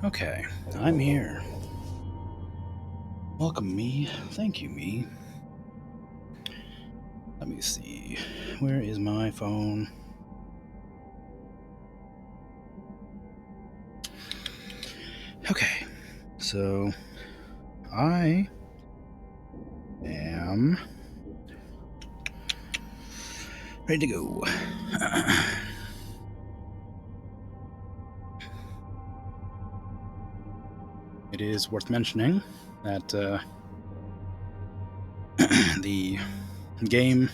Okay, I'm here. Welcome, me. Thank you, me. Let me see. Where is my phone? Okay, so I am ready to go. It is worth mentioning that the game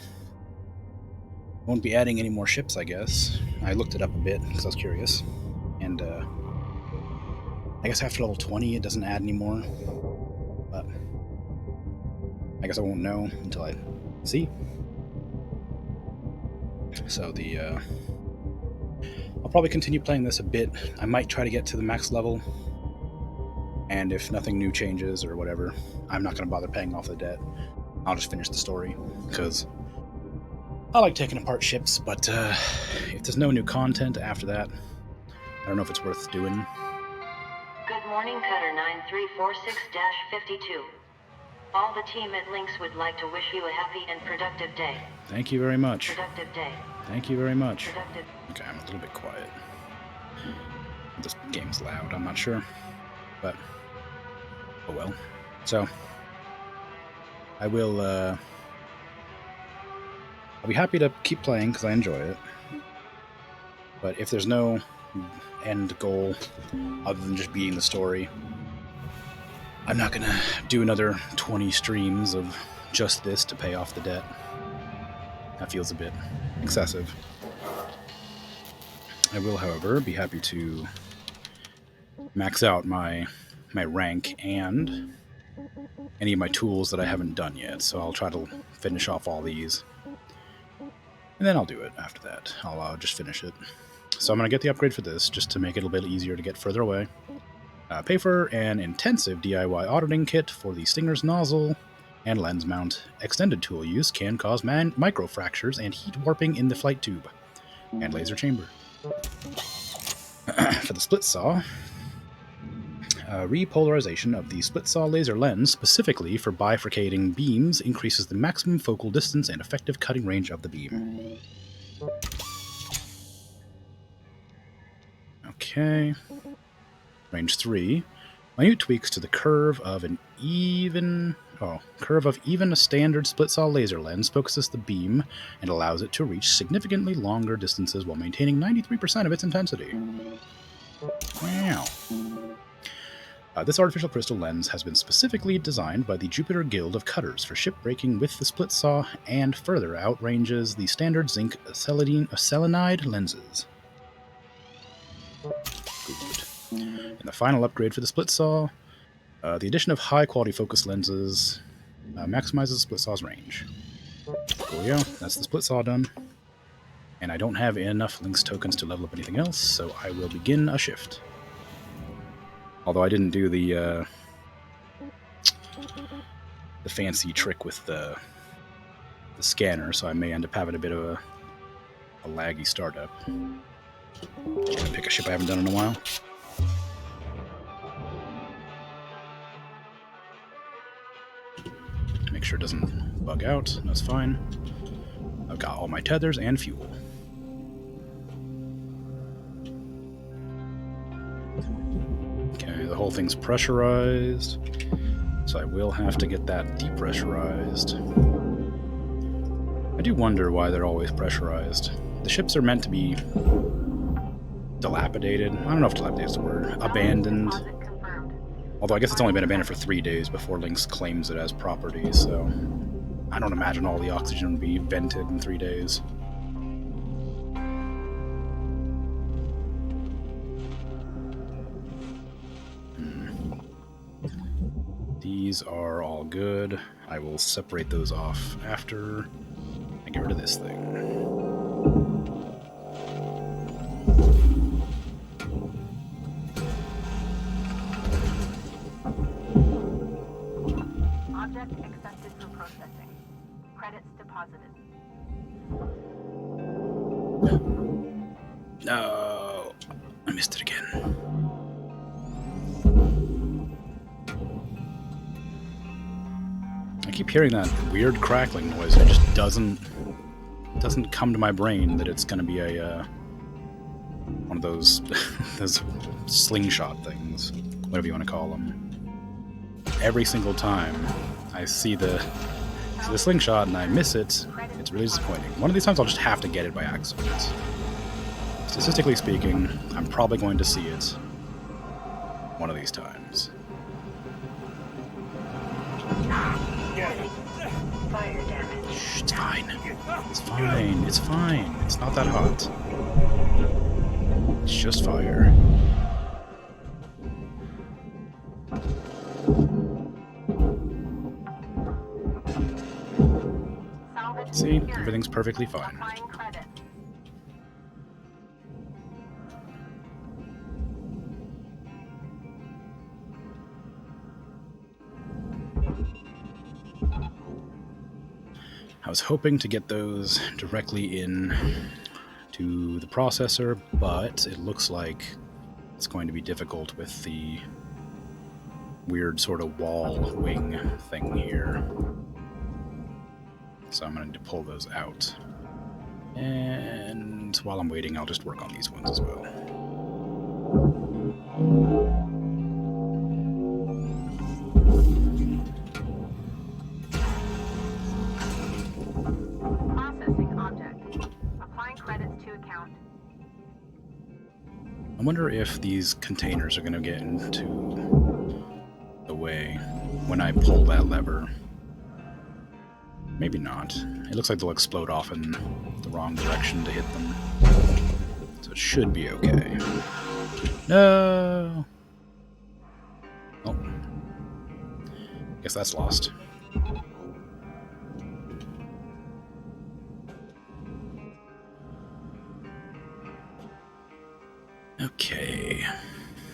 won't be adding any more ships, I guess. I looked it up a bit because I was curious. And I guess after level 20 it doesn't add anymore. But I guess I won't know until I see. So I'll probably continue playing this a bit. I might try to get to the max level. And if nothing new changes or whatever, I'm not going to bother paying off the debt. I'll just finish the story, because I like taking apart ships, but if there's no new content after that, I don't know if it's worth doing. Good morning, Cutter 9346-52. All the team at Lynx would like to wish you a happy and productive day. Thank you very much. Productive day. Thank you very much. Productive. Okay, I'm a little bit quiet. This game's loud, I'm not sure. But, oh well. So, I'll be happy to keep playing because I enjoy it. But if there's no end goal other than just beating the story, I'm not going to do another 20 streams of just this to pay off the debt. That feels a bit excessive. I will, however, be happy to max out my rank and any of my tools that I haven't done yet. So I'll try to finish off all these. And then I'll do it after that. I'll just finish it. So I'm going to get the upgrade for this, just to make it a little bit easier to get further away. Pay for an intensive DIY auditing kit for the Stinger's nozzle and lens mount. Extended tool use can cause microfractures and heat warping in the flight tube and laser chamber. For the split saw, repolarization of the split saw laser lens specifically for bifurcating beams increases the maximum focal distance and effective cutting range of the beam. Okay. Range 3. Minute tweaks to the curve of even a standard split saw laser lens focuses the beam and allows it to reach significantly longer distances while maintaining 93% of its intensity. Wow. This artificial crystal lens has been specifically designed by the Jupiter Guild of Cutters for shipbreaking with the split saw and further outranges the standard zinc selenide lenses. Good. And the final upgrade for the split saw, the addition of high-quality focus lenses maximizes the split saw's range. There we go. That's the split saw done. And I don't have enough Lynx tokens to level up anything else, so I will begin a shift. Although I didn't do the fancy trick with the scanner, so I may end up having a bit of a laggy startup. Just gonna pick a ship I haven't done in a while. Make sure it doesn't bug out. That's fine. I've got all my tethers and fuel. Okay, the whole thing's pressurized, so I will have to get that depressurized. I do wonder why they're always pressurized. The ships are meant to be dilapidated. I don't know if dilapidated is the word. Abandoned. Although I guess it's only been abandoned for 3 days before Lynx claims it as property, so I don't imagine all the oxygen would be vented in 3 days. These are all good. I will separate those off after I get rid of this thing. Object accepted for processing. Credits deposited. No, I missed it again. keep hearing that weird crackling noise, and it just doesn't come to my brain that it's going to be a one of those those slingshot things, whatever you want to call them. Every single time I see the slingshot and I miss it, it's really disappointing. One of these times I'll just have to get it by accident. Statistically speaking, I'm probably going to see it one of these times. Fire damage. Shh, it's fine. It's fine. It's fine. It's not that hot. It's just fire. See, everything's perfectly fine. Applying credit. I was hoping to get those directly in to the processor, but it looks like it's going to be difficult with the weird sort of wall wing thing here. So I'm going to pull those out. And while I'm waiting, I'll just work on these ones as well. Processing object. Applying credits to account. I wonder if these containers are going to get into the way when I pull that lever. Maybe not. It looks like they'll explode off in the wrong direction to hit them. So it should be okay. No! Oh. Guess that's lost. Okay.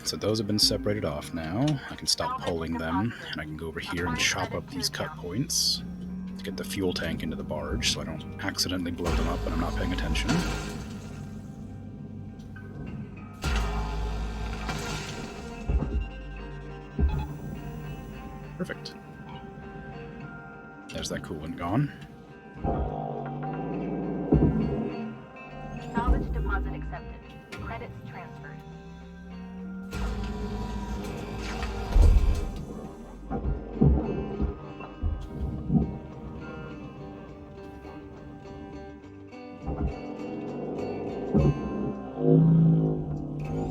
So those have been separated off now. I can stop pulling them, and I can go over here and chop up these cut points. Get the fuel tank into the barge so I don't accidentally blow them up when I'm not paying attention. Perfect. There's that coolant gone. Salvage deposit accepted. Credits transferred.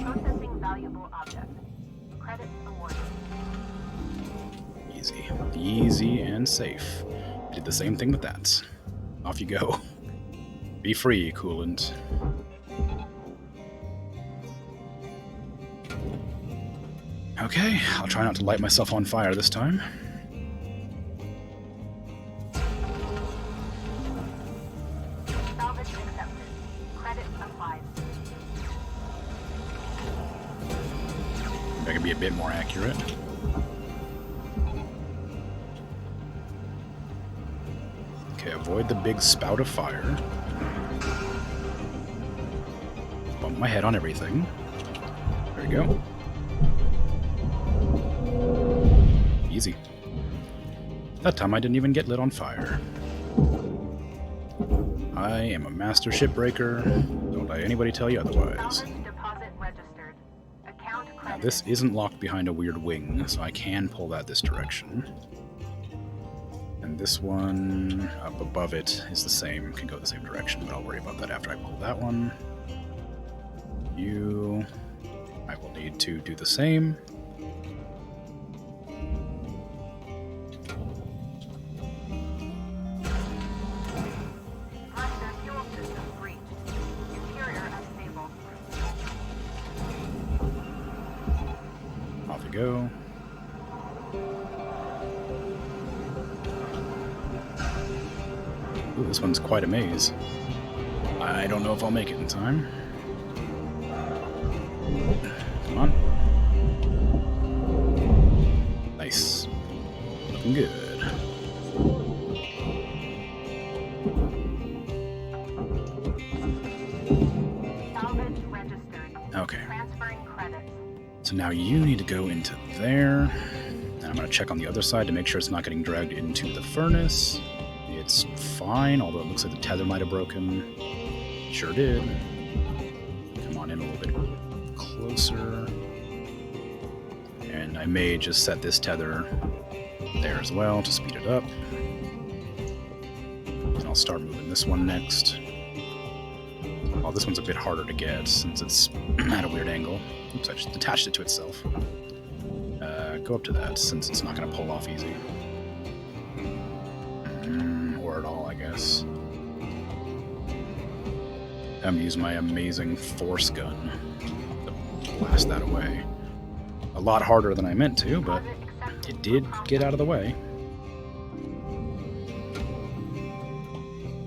Processing valuable object. Credits awarded. Easy. Easy and safe. I did the same thing with that. Off you go. Be free, coolant. Okay, I'll try not to light myself on fire this time. Salvage accepted. Credits applied. I can be a bit more accurate. Okay, avoid the big spout of fire. Bump my head on everything. There we go. Easy. That time I didn't even get lit on fire. I am a master shipbreaker. Don't let anybody tell you otherwise. Salvage deposit registered. Account Now, credited. this isn't locked behind a weird wing, so I can pull that this direction. And this one up above it is the same, can go the same direction, but I'll worry about that after I pull that one. You... I will need to do the same. Thruster fuel system breached. Interior unstable. Off you go. Ooh, this one's quite a maze. I don't know if I'll make it in time. Come on. Nice. Looking good. Salvage registered. Okay. Transferring credits. So now you need to go into there. And I'm going want to check on the other side to make sure it's not getting dragged into the furnace. It's fine, although it looks like the tether might have broken. Sure did. Come on in a little bit closer. And I may just set this tether there as well to speed it up. And I'll start moving this one next. Well, this one's a bit harder to get since it's at a weird angle. Oops, I just detached it to itself. Go up to that since it's not going to pull off easy. Or at all, I guess. I'm going to use my amazing force gun to blast that away. A lot harder than I meant to, but it did get out of the way.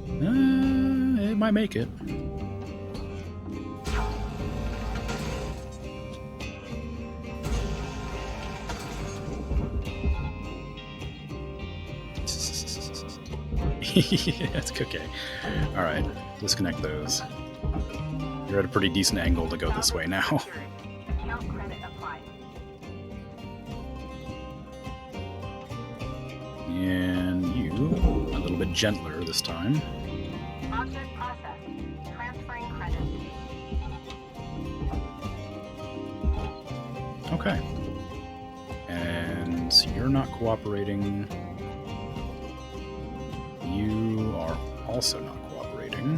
It might make it. That's okay. Alright, disconnect those. You're at a pretty decent angle to go this way now. Account credit applied. And you, a little bit gentler this time. Object processed. Transferring credit. Okay. And you're not cooperating. You are also not cooperating.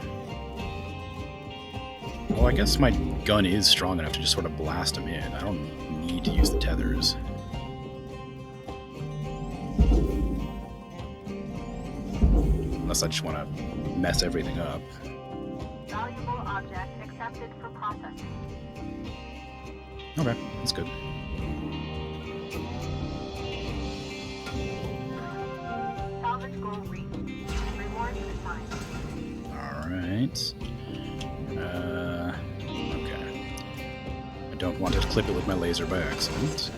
Well, I guess my gun is strong enough to just sort of blast them in. I don't need to use the tethers. Unless I just want to mess everything up. Valuable object accepted for processing. Okay, that's good. Salvage goal reached. Reward assigned. Alright. Okay. I don't want to clip it with my laser by accident.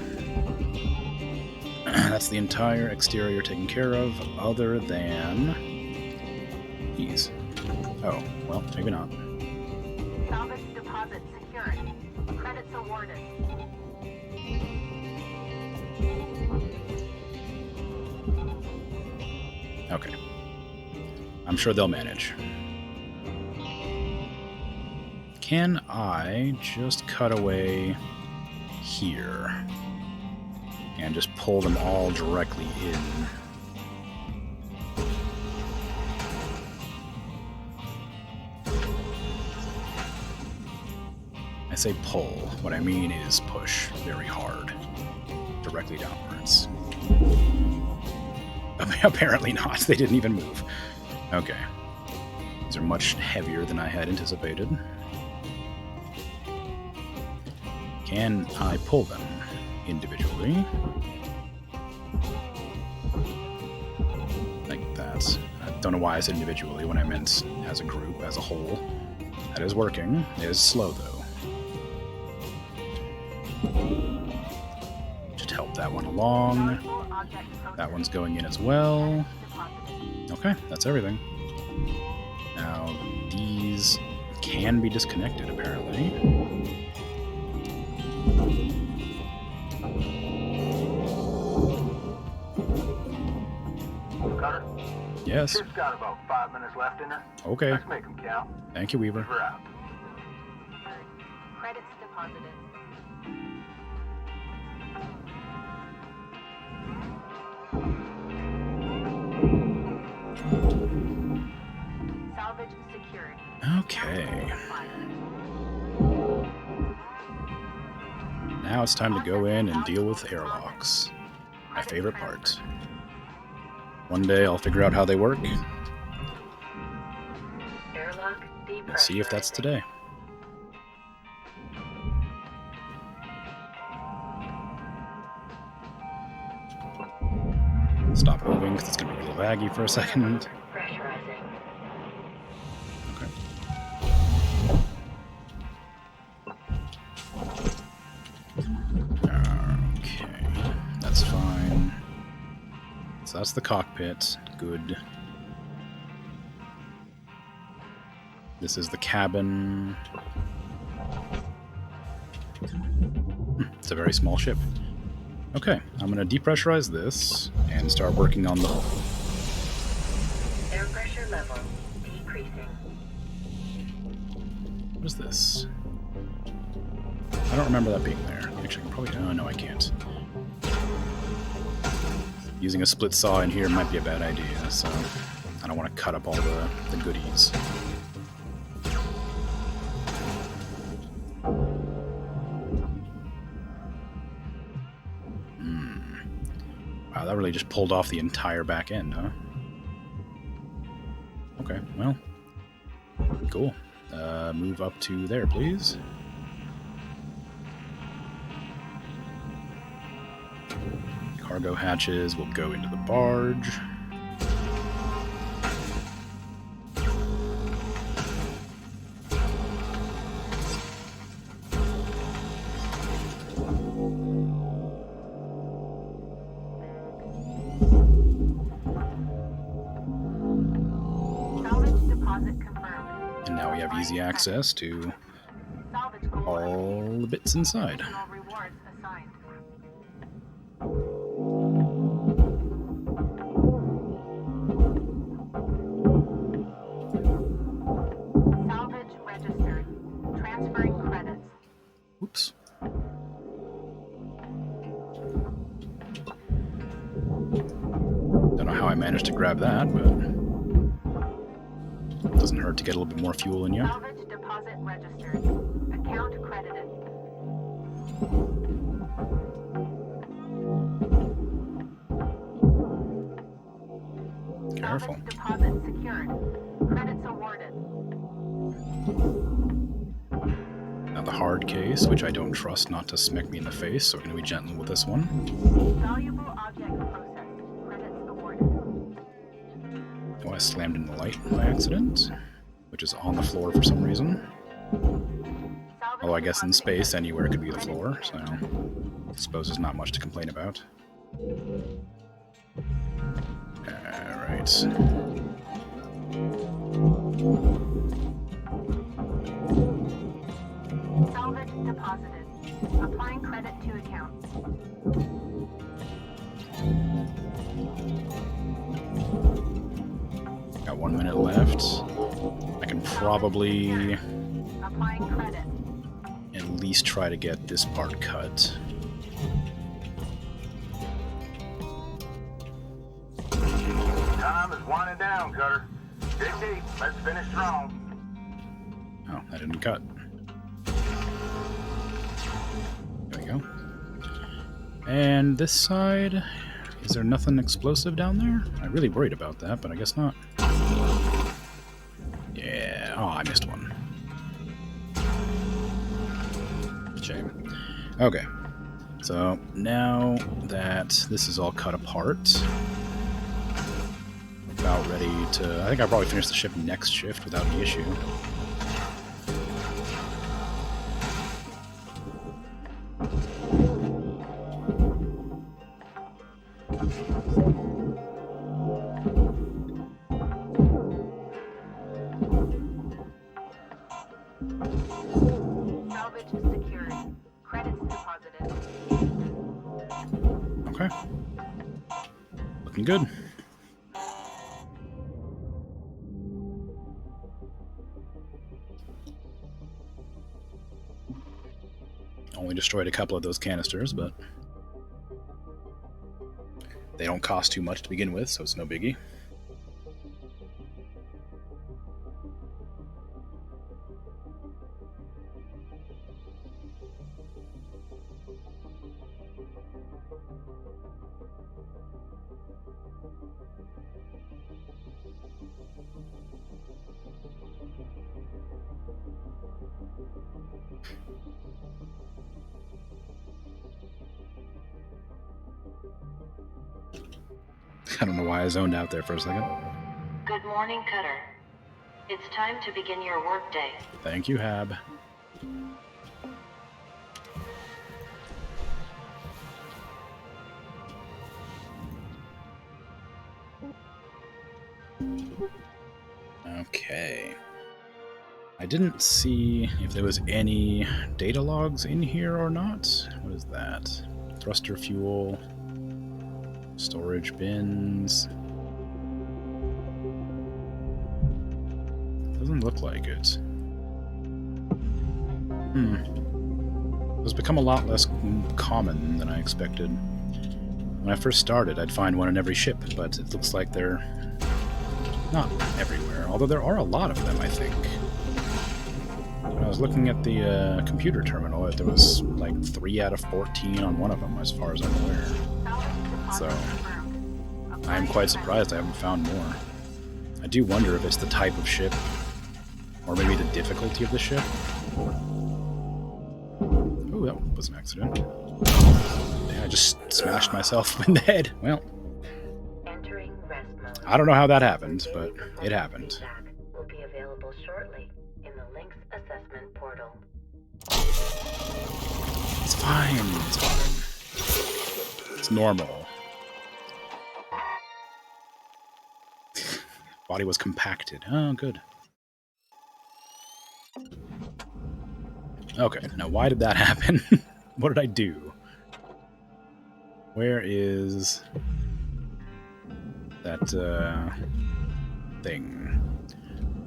That's the entire exterior taken care of, other than these. Oh, well, maybe not. Salvage deposit secured. Credits awarded. Okay. I'm sure they'll manage. Can I just cut away here and just pull them all directly in? I say pull. What I mean is push very hard, directly downwards. Apparently not. They didn't even move. Okay. These are much heavier than I had anticipated. Can I pull them individually? Like that. I don't know why I said individually when I meant as a group, as a whole. That is working. It is slow, though. Just help that one along. That one's going in as well. Okay, that's everything. Now, these can be disconnected, apparently. Cutter? Yes. Ship's got about 5 minutes left in it. Okay. Let's make them count. Thank you, Weaver. We're out. Credits deposited. Salvage secured. Okay. Now it's time to go in and deal with airlocks. My favorite part. One day I'll figure out how they work. Airlock Let's see if that's today. Stop moving because it's going to be a little laggy for a second. Pressurizing. Okay, that's fine. So that's the cockpit. Good. This is the cabin. It's a very small ship. Okay, I'm going to depressurize this and start working on the hull. Air pressure level decreasing. What is this? I don't remember that being there. Actually, I can probably... Oh, no, I can't. Using a split saw in here might be a bad idea, so I don't want to cut up all the goodies. Wow, that really just pulled off the entire back end, huh? Okay, well, cool. Move up to there, please. Cargo hatches will go into the barge. Salvage deposit confirmed. And now we have easy access to Salvage goal all the bits inside. additional rewards assigned. Salvage registered. Transferring credits. Oops. Don't know how I managed to grab that, but it doesn't hurt to get a little bit more fuel in you. Salvage deposit registered. Account credited. Careful. Salvage deposit secured. Credits awarded. Now the hard case, which I don't trust not to smack me in the face, so we're going to be gentle with this one. Valuable object processed. Credits awarded. Oh, I slammed in the light by accident, which is on the floor for some reason. Salvage Although I guess in deposit space, anywhere could be the credits floor, so accepted. I suppose there's not much to complain about. Alright. Salvage deposited. Applying credit to account. Got 1 minute left. I can probably Applying credit. at least try to get this part cut. Time is winding down, Cutter. Dig deep. Let's finish strong. Oh, that didn't cut. There we go. And this side, is there nothing explosive down there? I'm really worried about that, but I guess not. Yeah, oh, I missed one. Shame. Okay, so now that this is all cut apart, about ready to... I think I'll probably finish the ship next shift without any issue. Salvage secured. Credits deposited. Okay. Looking good. Only destroyed a couple of those canisters, but they don't cost too much to begin with, so it's no biggie. I don't know why I zoned out there for a second. Good morning, Cutter. It's time to begin your workday. Thank you, Hab. Okay. I didn't see if there was any data logs in here or not. What is that? thruster fuel, storage bins. Doesn't look like it. It's become a lot less common than I expected. When I first started, I'd find one in every ship, but it looks like they're not everywhere, although there are a lot of them, I think. When I was looking at the computer terminal, there was like 3 out of 14 on one of them, as far as I'm aware. So, I am quite surprised I haven't found more. I do wonder if it's the type of ship, or maybe the difficulty of the ship. Oh, that was an accident. I just smashed myself in the head. Well, I don't know how that happened, but it happened. Will be available shortly in the Lynx assessment portal. It's fine. It's fine. It's normal. Body was compacted. Oh, good. Okay, now why did that happen? What did I do? Where is that thing?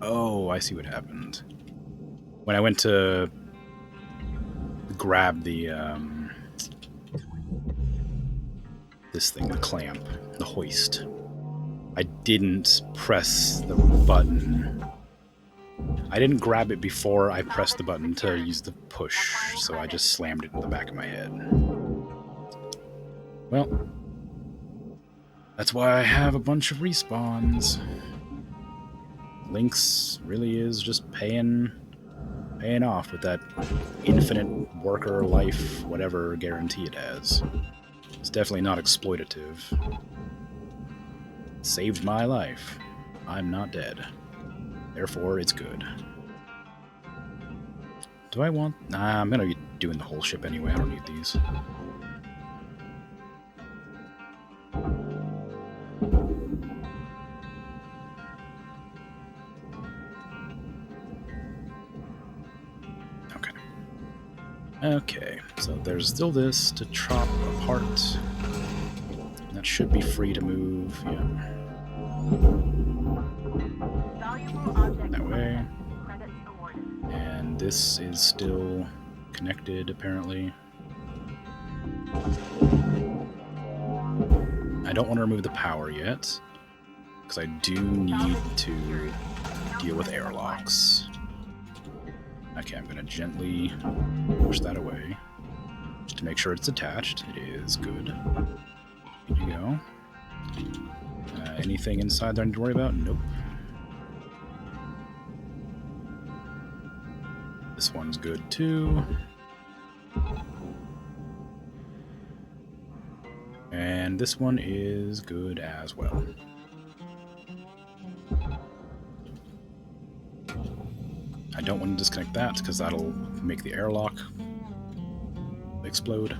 Oh, I see what happened. When I went to grab the this thing, the clamp, the hoist, I didn't press the button. I didn't grab it before I pressed the button to use the push, so I just slammed it in the back of my head. Well, that's why I have a bunch of respawns. Lynx really is just paying off with that infinite worker life, whatever guarantee it has. It's definitely not exploitative. It saved my life. I'm not dead. Therefore, it's good. Do I want... Nah, I'm gonna be doing the whole ship anyway. I don't need these. Okay. Okay, so there's still this to chop apart. That should be free to move, yeah. That way. And this is still connected, apparently. I don't want to remove the power yet, because I do need to deal with airlocks. Okay, I'm going to gently push that away, just to make sure it's attached. It is good. Here you go. Anything inside there I need to worry about? Nope. This one's good too. And this one is good as well. I don't want to disconnect that because that'll make the airlock explode.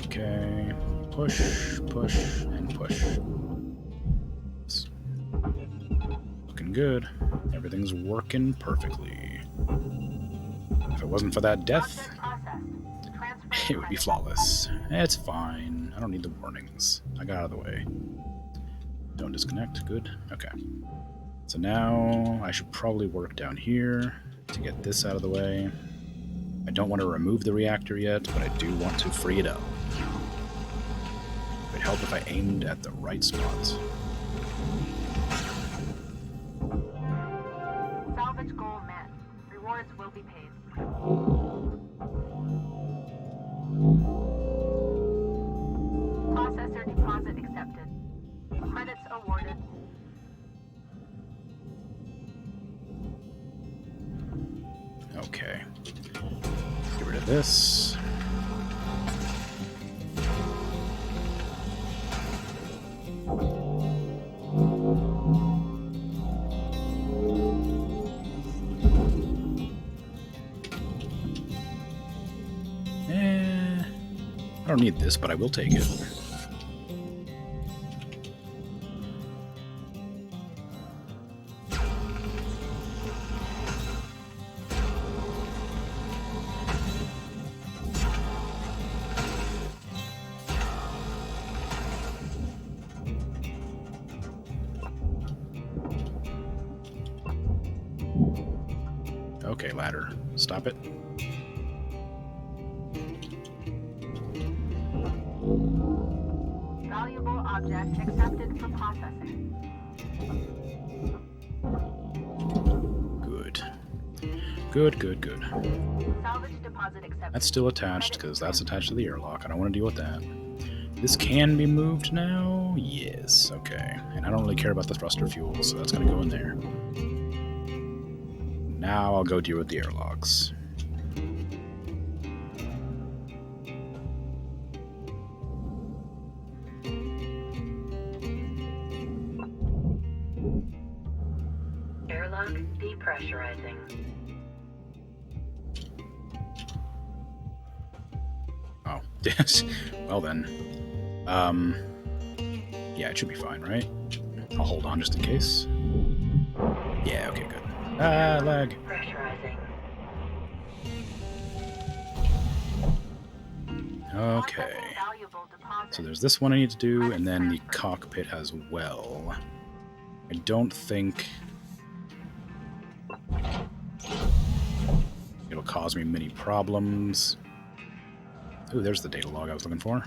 Okay, push, push, and push. It's looking good. Everything's working perfectly. If it wasn't for that death, it would be flawless. It's fine. I don't need the warnings. I got out of the way. Don't disconnect. Good. Okay. So now I should probably work down here to get this out of the way. I don't want to remove the reactor yet, but I do want to free it up. It would help if I aimed at the right spots. Salvage goal met. Rewards will be paid. Processor deposit accepted. Credits awarded. Okay. Get rid of this. I don't need this, but I will take it. Okay, ladder. Stop it. Valuable object accepted for processing. Good. Good, good, good. Salvage deposit accepted. That's still attached, because that's attached to the airlock. I don't want to deal with that. This can be moved now? Yes, okay. And I don't really care about the thruster fuel, so that's going to go in there. Now I'll go deal with the airlocks. Airlock depressurizing. Oh, yes. Well then. Yeah, it should be fine, right? I'll hold on just in case. Yeah, okay, good. Ah, lag. Pressurizing. Okay. Valuable deposit. So there's this one I need to do, and then the cockpit as well. I don't think it'll cause me many problems. Ooh, there's the data log I was looking for.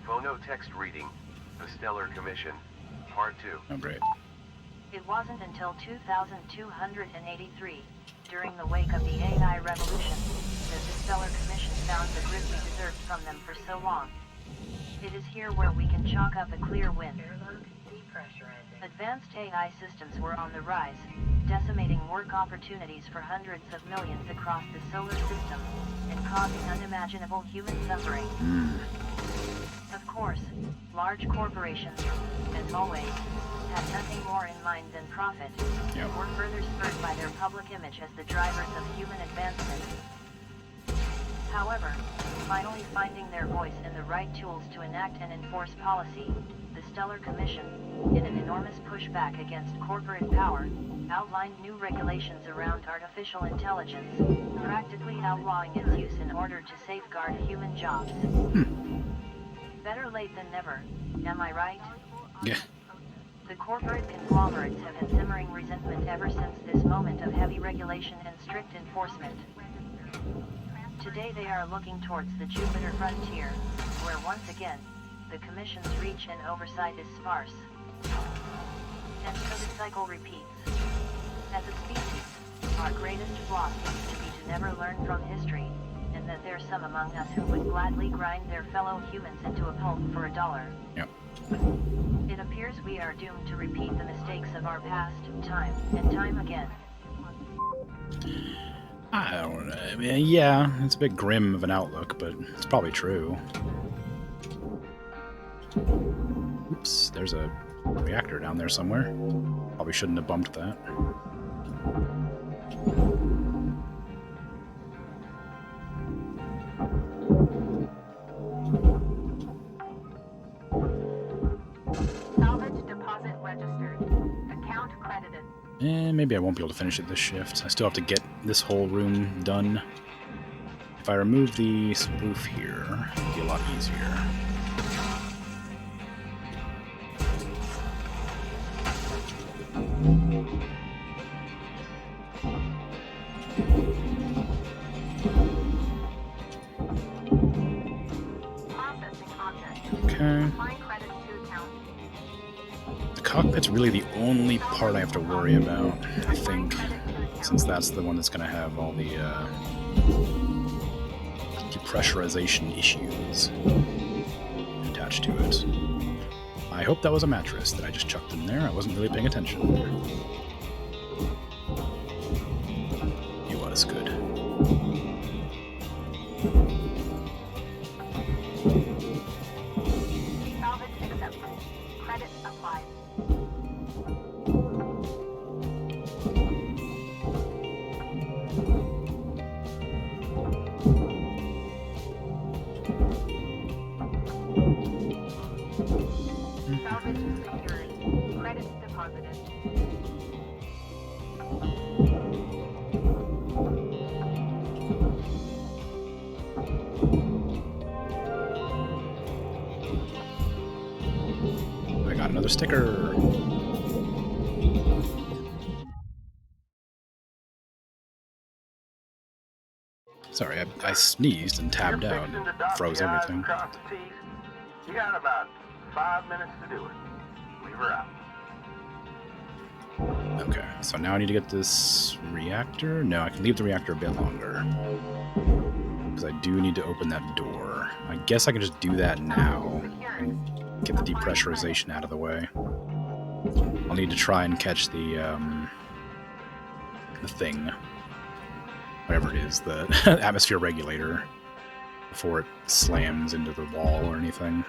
Phonotext reading. The Stellar Commission. Part 2. Oh, great. It wasn't until 2283, during the wake of the AI revolution, that the Stellar Commission found the grit we deserved from them for so long. It is here where we can chalk up a clear win. Airlock depressurizing. Advanced AI systems were on the rise, decimating work opportunities for hundreds of millions across the solar system, and causing unimaginable human suffering. Of course, large corporations, as always, had nothing more in mind than profit, and were further spurred by their public image as the drivers of human advancement. However, finally finding their voice and the right tools to enact and enforce policy, the Stellar Commission, in an enormous pushback against corporate power, outlined new regulations around artificial intelligence, practically outlawing its use in order to safeguard human jobs. Better late than never, am I right? Yeah. The corporate conglomerates have had simmering resentment ever since this moment of heavy regulation and strict enforcement. Today they are looking towards the Jupiter frontier, where once again, the Commission's reach and oversight is sparse. And so the cycle repeats. As a species, our greatest flaw seems to be to never learn from history, and that there's some among us who would gladly grind their fellow humans into a pulp for $1. Yep. It appears we are doomed to repeat the mistakes of our past, time and time again. I don't know. I mean, yeah, it's a bit grim of an outlook, but it's probably true. Oops, there's a reactor down there somewhere. Probably shouldn't have bumped that. Salvage deposit registered. Account credited. And maybe I won't be able to finish it this shift. I still have to get this whole room done. If I remove the spoof here, it'll be a lot easier. Processing object. Okay. Applying credits to account. The cockpit's really the only part I have to worry about, I think, since that's the one that's going to have all the depressurization issues attached to it. I hope that was a mattress that I just chucked in there. I wasn't really paying attention. It was good. Salvage accepted. Credit applied. Salvage secured. Credit deposited. a sticker. Sorry, I sneezed and tabbed You're out. fixing to It dot froze the I's everything. and cross the T's. You got about 5 minutes to do it. Leave her out. Okay, so now I need to get this reactor. No, I can leave the reactor a bit longer. Because I do need to open that door. I guess I can just do that now. And get the depressurization out of the way. I'll need to try and catch the thing. Whatever it is, the atmosphere regulator. Before it slams into the wall or anything.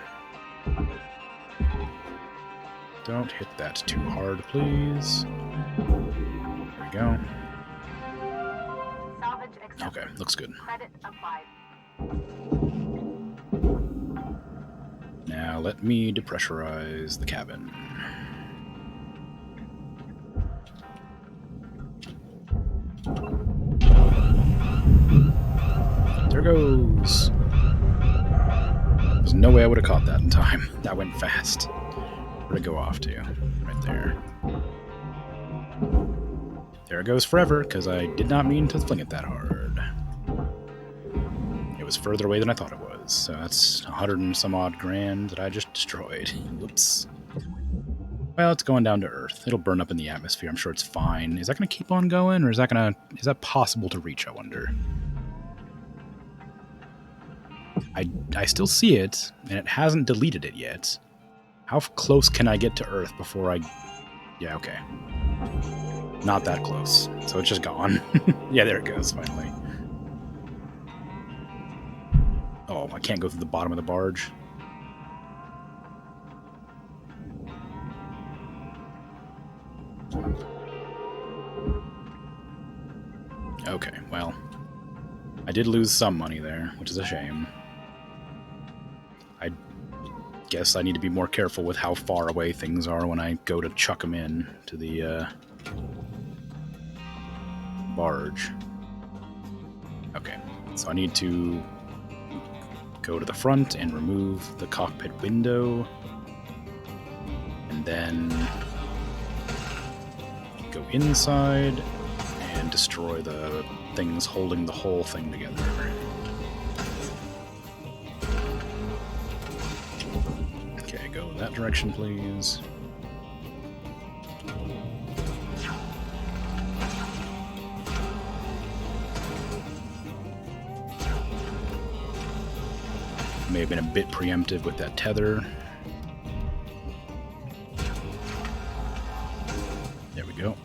Don't hit that too hard, please. There we go. Salvage accepted. Okay, looks good. Credit applied. Now let me depressurize the cabin. There goes. There's no way I would have caught that in time. That went fast. Where'd it go off to? Right there. There it goes forever, because I did not mean to fling it that hard. It was further away than I thought it was, so that's 100 and some odd grand that I just destroyed. Whoops. Well, it's going down to Earth. It'll burn up in the atmosphere. I'm sure it's fine. Is that going to keep on going, or is that possible to reach, I wonder? I still see it, and it hasn't deleted it yet. How close can I get to Earth before I... Yeah, okay. Not that close. So it's just gone. Yeah, there it goes, finally. Oh, I can't go through the bottom of the barge. Okay, well. I did lose some money there, which is a shame. I guess I need to be more careful with how far away things are when I go to chuck them in to the barge. Okay, so I need to go to the front and remove the cockpit window, and then go inside and destroy the things holding the whole thing together. Okay, go that direction, please. May have been a bit preemptive with that tether. There we go.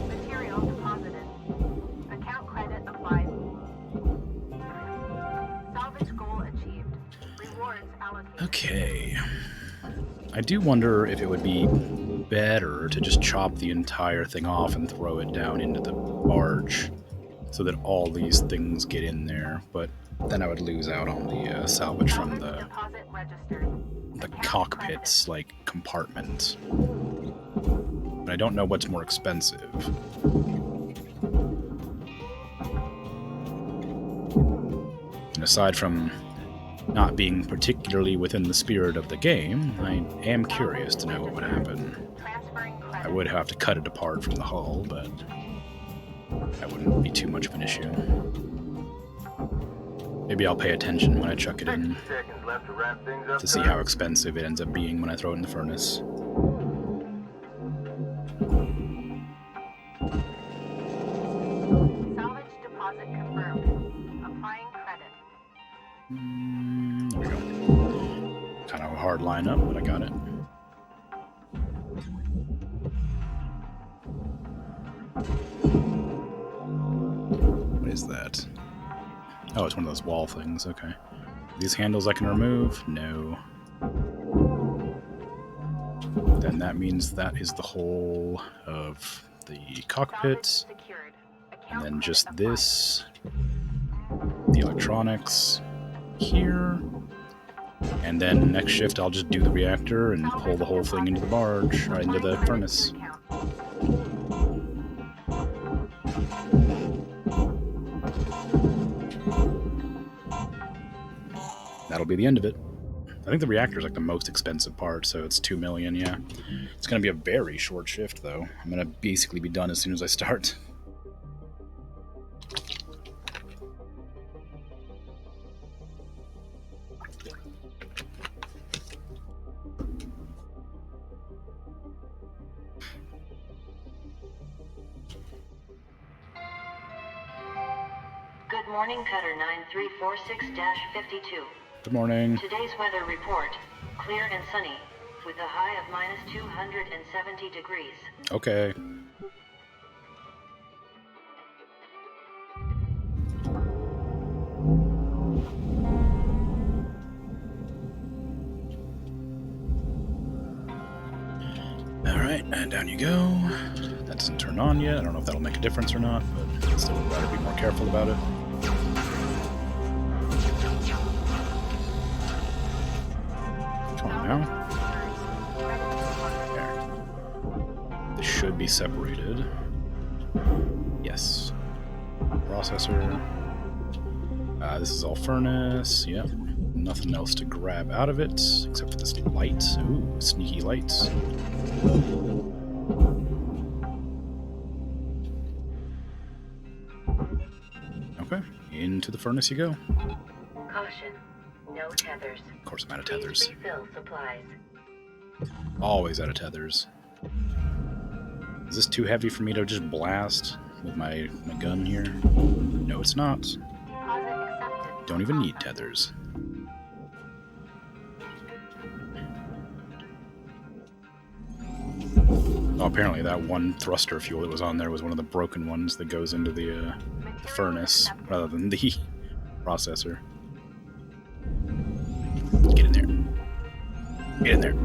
Material deposited. Account credit applied. Salvage goal achieved. Rewards allocated. Okay. I do wonder if it would be better to just chop the entire thing off and throw it down into the barge so that all these things get in there, but then I would lose out on the salvage from the Deposit registered. cockpit's like compartment. But I don't know what's more expensive. And aside from not being particularly within the spirit of the game, I am curious to know what would happen. Transferring I credit. would have to cut it apart from the hull, but that wouldn't be too much of an issue. Maybe I'll pay attention when I chuck it in 60 seconds left to wrap things up. to see how expensive it ends up being when I throw it in the furnace. Salvage deposit confirmed. Applying credit. There we go. Kind of a hard line up, but I got it. What is that? Oh, it's one of those wall things, okay. These handles I can remove? No. Then that means that is the whole of the cockpit, Salvage secured. and Account then credit just applied. this, the electronics here, and then next shift I'll just do the reactor and pull the whole thing into the barge, or into the furnace. Account. that'll be the end of it. I think the reactor is like the most expensive part, so it's 2 million, yeah. It's going to be a very short shift, though. I'm going to basically be done as soon as I start. Good morning, Cutter 9346-52. Good morning. Today's weather report, clear and sunny, with a high of minus 270 degrees. Okay. Alright, and down you go. That doesn't turn on yet. I don't know if that'll make a difference or not, but still better be more careful about it. Come on now. There. This should be separated. Yes. Processor. This is all furnace. Yep. Nothing else to grab out of it except for this light. Ooh, sneaky lights. Okay, into the furnace you go. Caution. No tethers. Of course I'm out of tethers. Please refill supplies. Always out of tethers. Is this too heavy for me to just blast with my gun here? No, it's not. Deposit accepted. Don't even need tethers. Oh, apparently that one thruster fuel that was on there was one of the broken ones that goes into the furnace rather than the processor. Get in there. Get in there.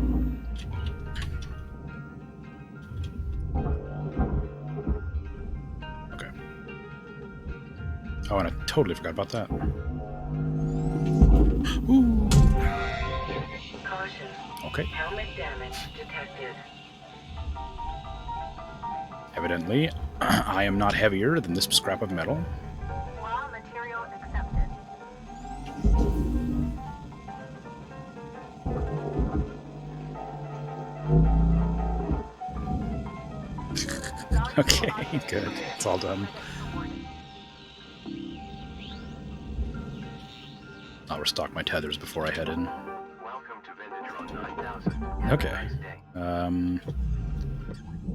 Okay. Oh, and I totally forgot about that. Ooh. Caution. Okay. Helmet damage detected. Evidently, I am not heavier than this scrap of metal. Raw material accepted. Okay, good. It's all done. I'll restock my tethers before I head in. Welcome to Vintage 9000. Okay.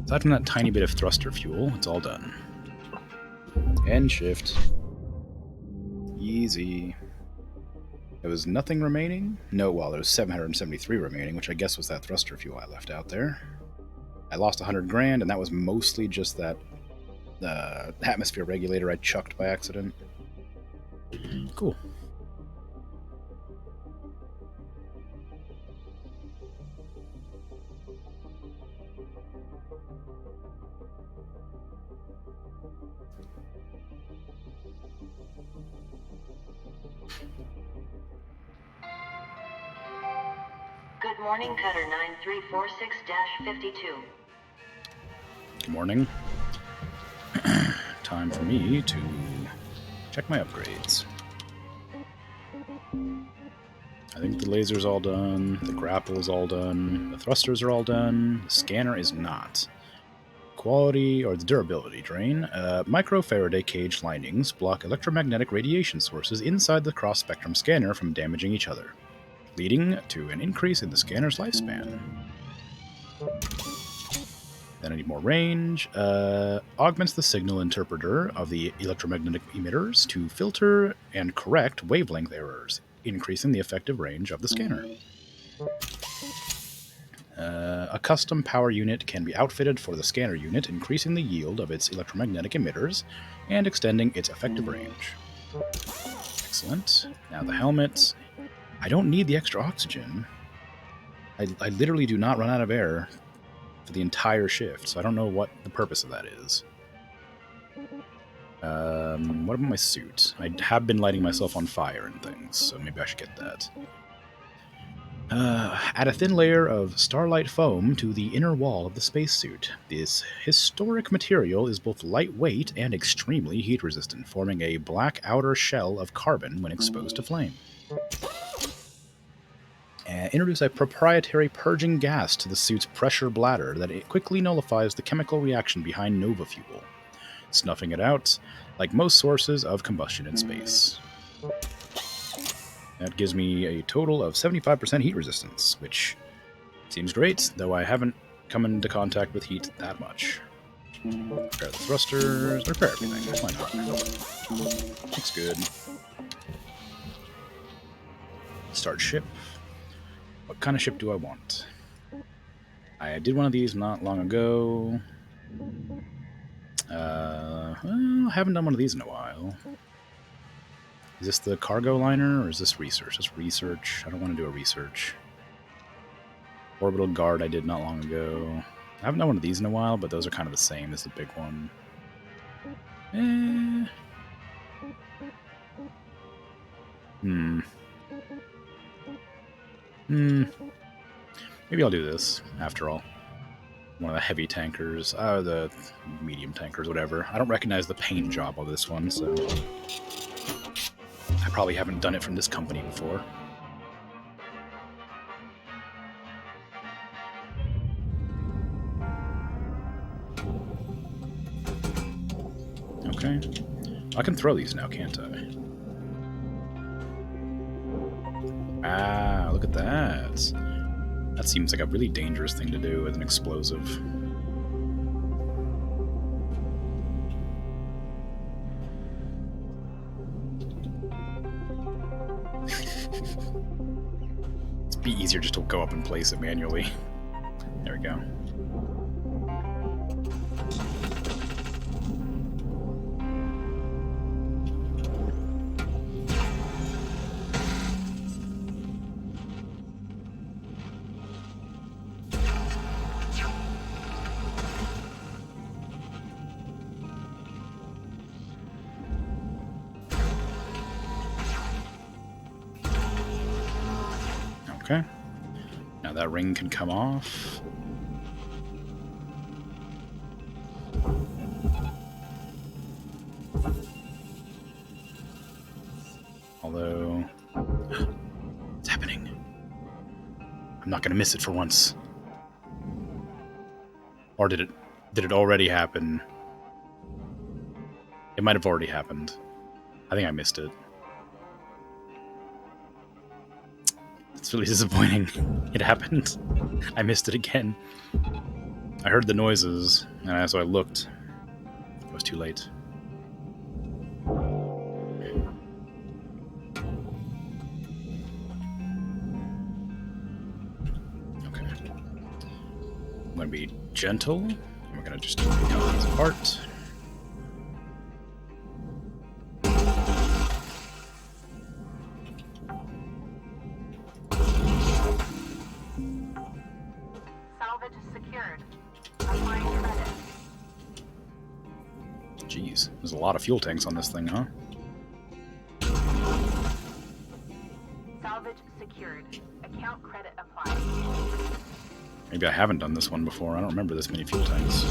Aside from that tiny bit of thruster fuel, it's all done. End shift. Easy. There was nothing remaining? No, well, there was 773 remaining, which I guess was that thruster fuel I left out there. I lost 100 grand, and that was mostly just that atmosphere regulator I chucked by accident. Cool. Good morning, Cutter 9346-52. Good morning. Time for me to check my upgrades. I think the laser's all done, the grapple is all done, the thrusters are all done, the scanner is not. Quality, or the durability drain. Microfaraday cage linings block electromagnetic radiation sources inside the cross-spectrum scanner from damaging each other, leading to an increase in the scanner's lifespan. Then I need more range. Augments the signal interpreter of the electromagnetic emitters to filter and correct wavelength errors, increasing the effective range of the scanner. A custom power unit can be outfitted for the scanner unit, increasing the yield of its electromagnetic emitters and extending its effective range. Excellent. Now the helmet. I don't need the extra oxygen. I literally do not run out of air for the entire shift, so I don't know what the purpose of that is. What about my suit? I have been lighting myself on fire and things, so maybe I should get that. Add a thin layer of starlight foam to the inner wall of the spacesuit. This historic material is both lightweight and extremely heat-resistant, forming a black outer shell of carbon when exposed to flame. Introduce a proprietary purging gas to the suit's pressure bladder that it quickly nullifies the chemical reaction behind Nova fuel, snuffing it out like most sources of combustion in space. That gives me a total of 75% heat resistance, which seems great, though I haven't come into contact with heat that much. Repair the thrusters, repair everything, why not? Looks good. Start ship. What kind of ship do I want? I did one of these not long ago. Well, I haven't done one of these in a while. Is this the cargo liner, or is this research? This research. I don't want to do a research. Orbital guard I did not long ago. I haven't done one of these in a while, but those are kind of the same as the big one. Maybe I'll do this, after all. One of the heavy tankers, the medium tankers, whatever. I don't recognize the paint job of this one, so I probably haven't done it from this company before. Okay. I can throw these now, can't I? Ah, look at that. That seems like a really dangerous thing to do with an explosive. It'd be easier just to go up and place it manually. There we go. Okay. Now that ring can come off. Although... It's happening. I'm not going to miss it for once. Or did it already happen? It might have already happened. I think I missed it. It's really disappointing. It happened. I missed it again. I heard the noises, and so I looked. It was too late. Okay. I'm going to be gentle. And we're going to just cut these apart. Jeez, there's a lot of fuel tanks on this thing, huh? Salvage secured. Account credit applied. Maybe I haven't done this one before. I don't remember this many fuel tanks.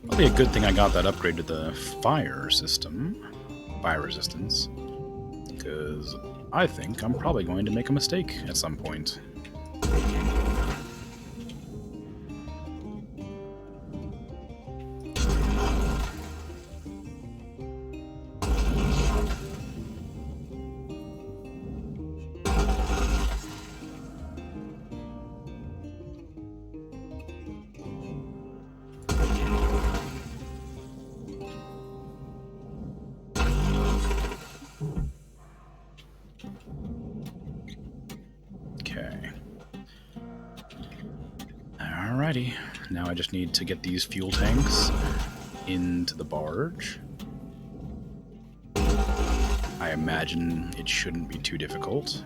Probably a good thing I got that upgrade to the fire system. Fire resistance. Because I think I'm probably going to make a mistake at some point. Okay. Alrighty. Now I just need to get these fuel tanks into the barge. I imagine it shouldn't be too difficult.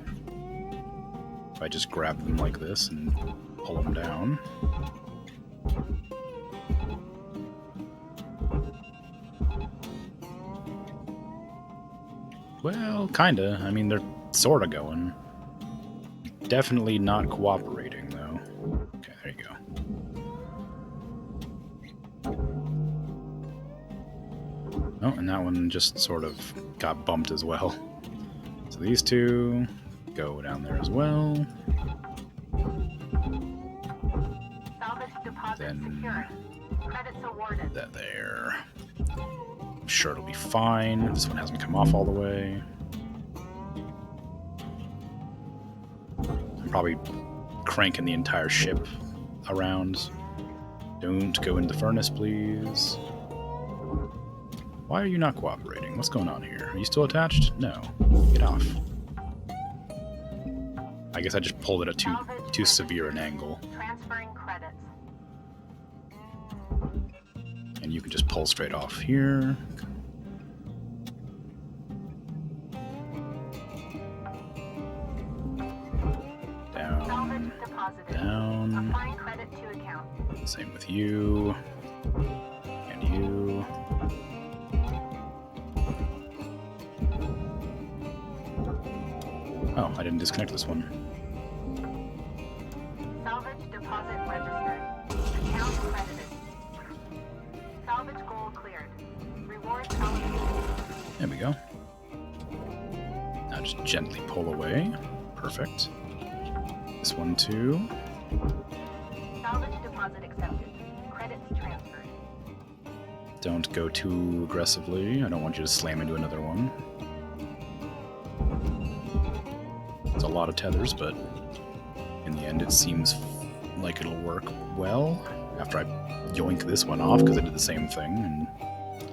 If I just grab them like this and pull them down. Well, kinda. I mean, they're sort of going. Definitely not cooperating, though. Okay, there you go. Oh, and that one just sort of got bumped as well. So these two go down there as well. Salvage deposit Then secured. Credits awarded. that there. I'm sure it'll be fine. This one hasn't come off all the way. I'm probably cranking the entire ship around. Don't go into the furnace, please. Why are you not cooperating? What's going on here? Are you still attached? No. Get off. I guess I just pulled it at too severe an angle. Transferring credits. And you can just pull straight off here. Down. Salvage deposited. Down. Applying credit to account. Same with you. And you. Oh, I didn't disconnect this one. Salvage deposit registered. Account credited. Salvage goal cleared. Rewards allocated. There we go. Now just gently pull away. Perfect. This one too. Salvage deposit accepted. Credits transferred. Don't go too aggressively. I don't want you to slam into another one. It's a lot of tethers, but in the end it seems like it'll work well. After I yoink this one off, because I did the same thing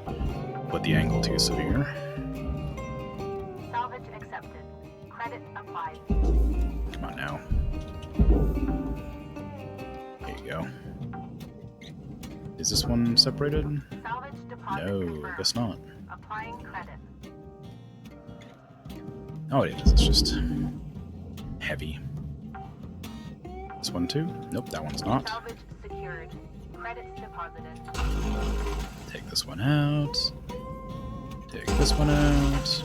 and put the angle too severe. Salvage accepted. Credit applied. Come on now. There you go. Is this one separated? Salvage deposit No, confirmed. I guess not. Applying credit. Oh, it is. It's just heavy. This one too? Nope, that one's not. Salvage secured. Credits deposited. Take this one out. Take this one out.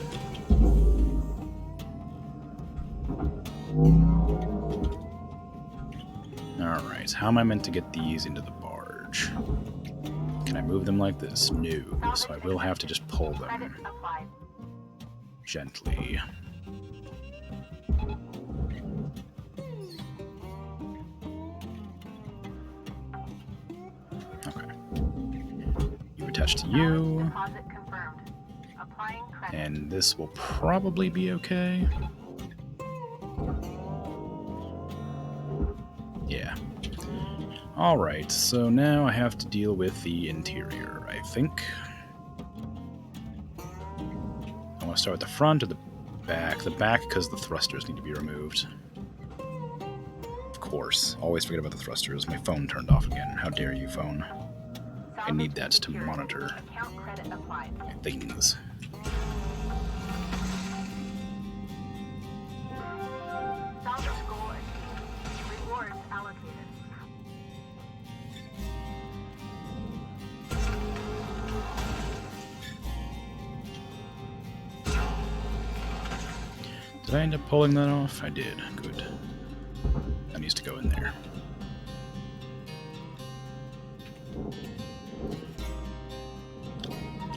Alright, how am I meant to get these into the barge? Can I move them like this? No, so I will have to just pull them Credits applied. gently. Okay. You attach to you, Deposit confirmed. Applying credit. and this will probably be okay. Yeah. Alright, so now I have to deal with the interior, I think. I want to start with the front or the back? The back, because the thrusters need to be removed. Of course. Always forget about the thrusters. My phone turned off again. How dare you, phone? I need that to Salvage monitor secured. Account credit applied. my things. Salvage goal achieved. Rewards allocated. Did I end up pulling that off? I did. Good. That needs to go in there.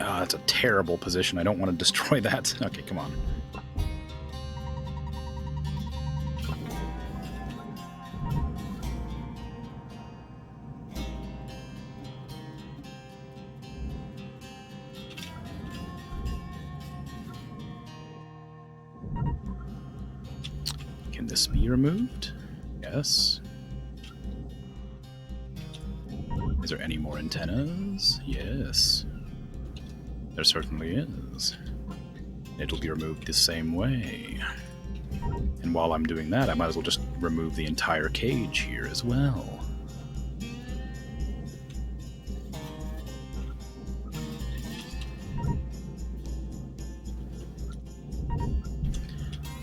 Ah, that's a terrible position. I don't want to destroy that. Okay, come on. Can this be removed? Yes. Is there any more antennas? Yes. There certainly is. It'll be removed the same way. And while I'm doing that, I might as well just remove the entire cage here as well.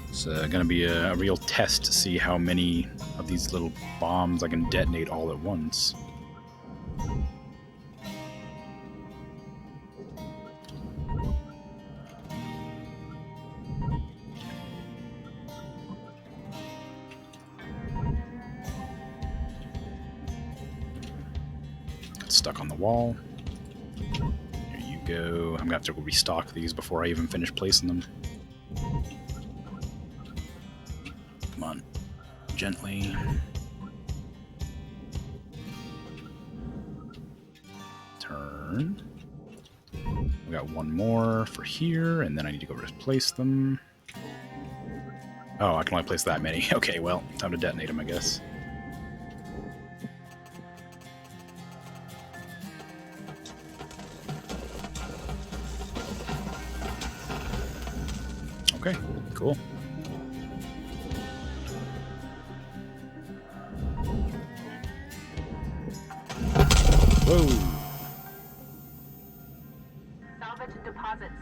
It's going to be a real test to see how many of these little bombs I can detonate all at once. stuck on the wall. There you go. I'm going to have to restock these before I even finish placing them. Come on. Gently. Turn. We got one more for here, and then I need to go replace them. Oh, I can only place that many. Okay, well, time to detonate them, I guess. Okay, cool. Whoa!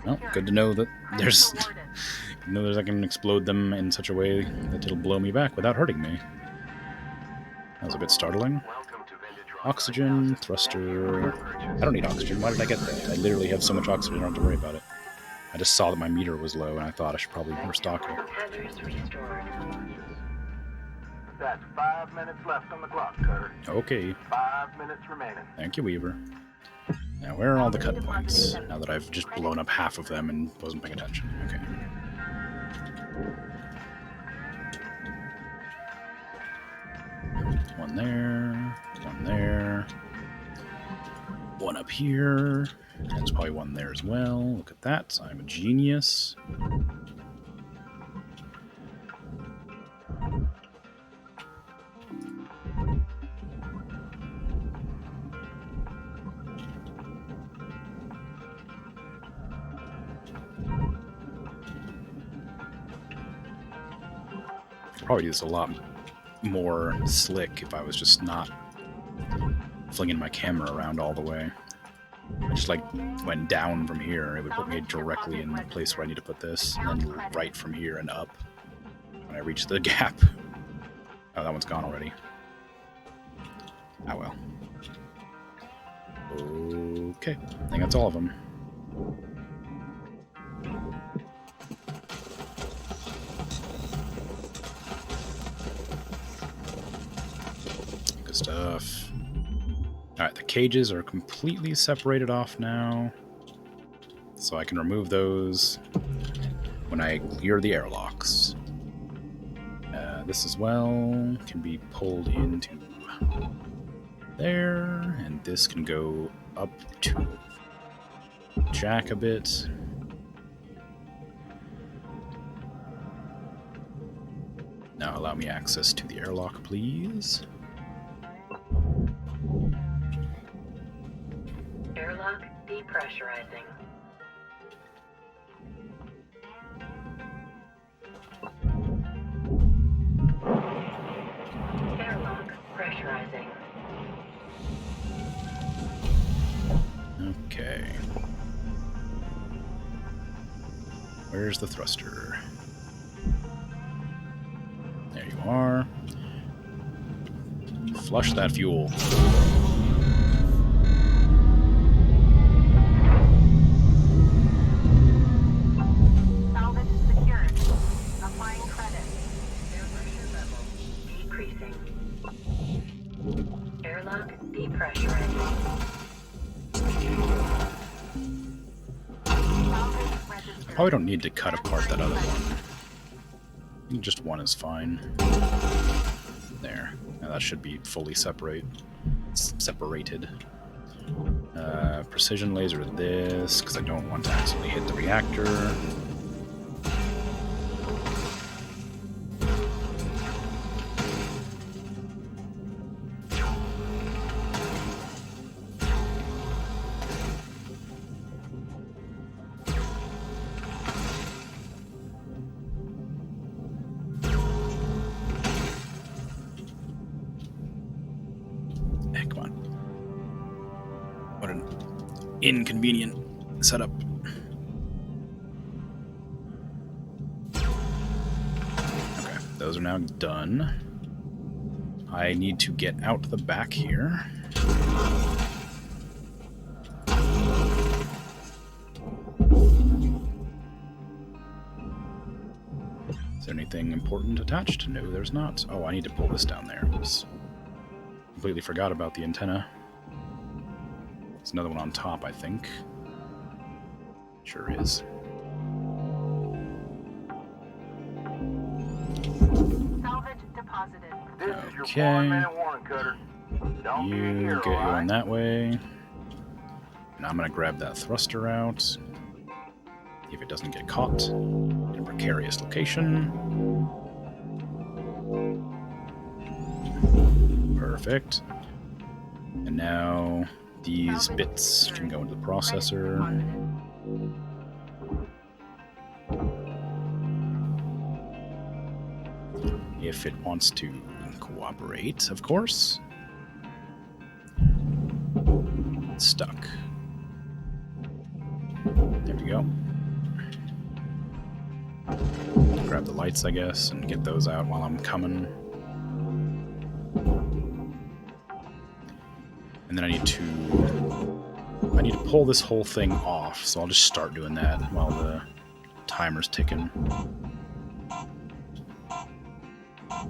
Well, good to know that there's... I can explode them in such a way that it'll blow me back without hurting me. That was a bit startling. Oxygen, thruster... I don't need oxygen. Why did I get that? I literally have so much oxygen I don't have to worry about it. I just saw that my meter was low, and I thought I should probably restock it. Tethers restored. That's 5 minutes left on the clock, Cutter. Okay. 5 minutes remaining. Thank you, Weaver. Now, where are all the cut points? Now that I've just blown up half of them and wasn't paying attention. Okay. One there. One there. One up here. There's probably one there as well. Look at that. I'm a genius. Probably do this a lot more slick if I was just not flinging my camera around all the way. I just like went down from here. It would put me directly in the place where I need to put this, and then right from here and up when I reach the gap. Oh, that one's gone already. Ah well. Okay, I think that's all of them. Good stuff. Alright, the cages are completely separated off now, so I can remove those when I clear the airlocks. This as well can be pulled into there, and this can go up to jack a bit. Now allow me access to the airlock, please. Airlock depressurizing. Airlock pressurizing. Okay. Where's the thruster? There you are. Flush that fuel. Salvage secured. Applying credit. Air pressure level decreasing. Airlock depressurizing. Salvage registered. Probably don't need to cut apart that other one. Just one is fine. There. Now that should be fully separated. Precision laser this, because I don't want to accidentally hit the reactor. Come on. What an inconvenient setup. Okay, those are now done. I need to get out the back here. Is there anything important attached? No, there's not. Oh, I need to pull this down there. Oops. Completely forgot about the antenna. There's another one on top, I think. Sure is. Salvage deposited. This is your Okay. 4-minute warning, Cutter. Don't be a You hero, get all going right? that way. And I'm gonna grab that thruster out. If it doesn't get caught in a precarious location. Perfect. And now these bits can go into the processor. If it wants to cooperate, of course. It's stuck. There we go. Grab the lights, I guess, and get those out while I'm coming. And then I need to pull this whole thing off, so I'll just start doing that while the timer's ticking.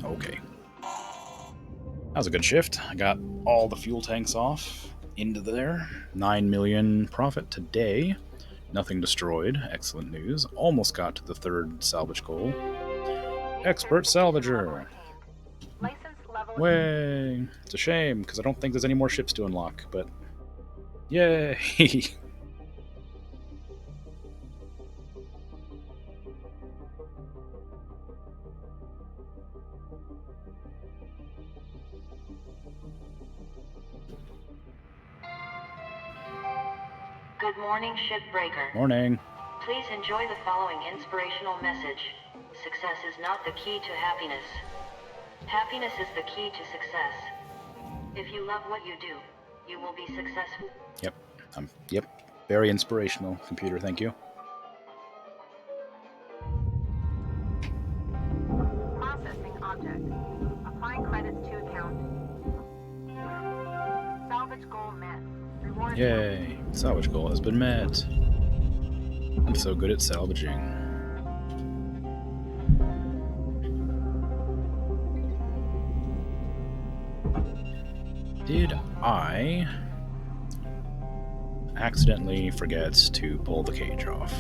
Okay. That was a good shift. I got all the fuel tanks off into there. 9 million profit today. Nothing destroyed. Excellent news. Almost got to the 3rd salvage goal. Expert salvager. License level. Way! It's a shame, because I don't think there's any more ships to unlock, but yay! Good morning, Shipbreaker. Morning. Please enjoy the following inspirational message. Success is not the key to happiness. Happiness is the key to success. If you love what you do, you will be successful. Yep. Yep. Very inspirational, computer. Thank you. Processing object. Applying credits to account. Salvage goal met. Reward. Yay! Salvage goal has been met. I'm so good at salvaging. Did I accidentally forget to pull the cage off?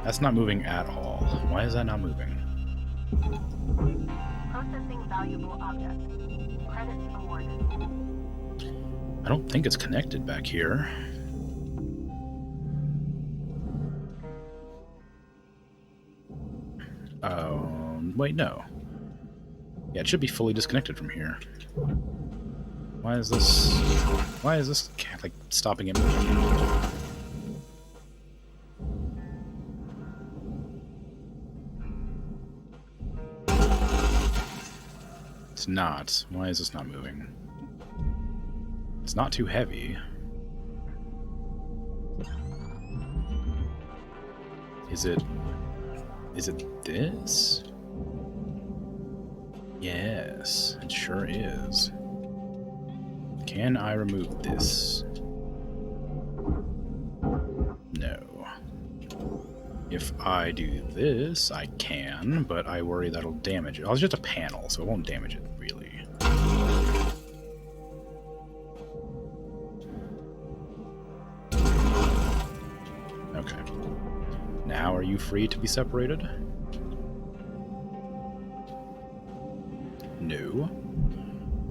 That's not moving at all. Why is that not moving? Processing valuable object. Credits awarded. I don't think it's connected back here. Wait, no. Yeah, it should be fully disconnected from here. Why is this like stopping it moving? It's not. Why is this not moving? It's not too heavy. Is it this? Yes, it sure is. Can I remove this? No. If I do this, I can, but I worry that'll damage it. Oh, it's just a panel, so it won't damage it, really. Okay. Now are you free to be separated? No.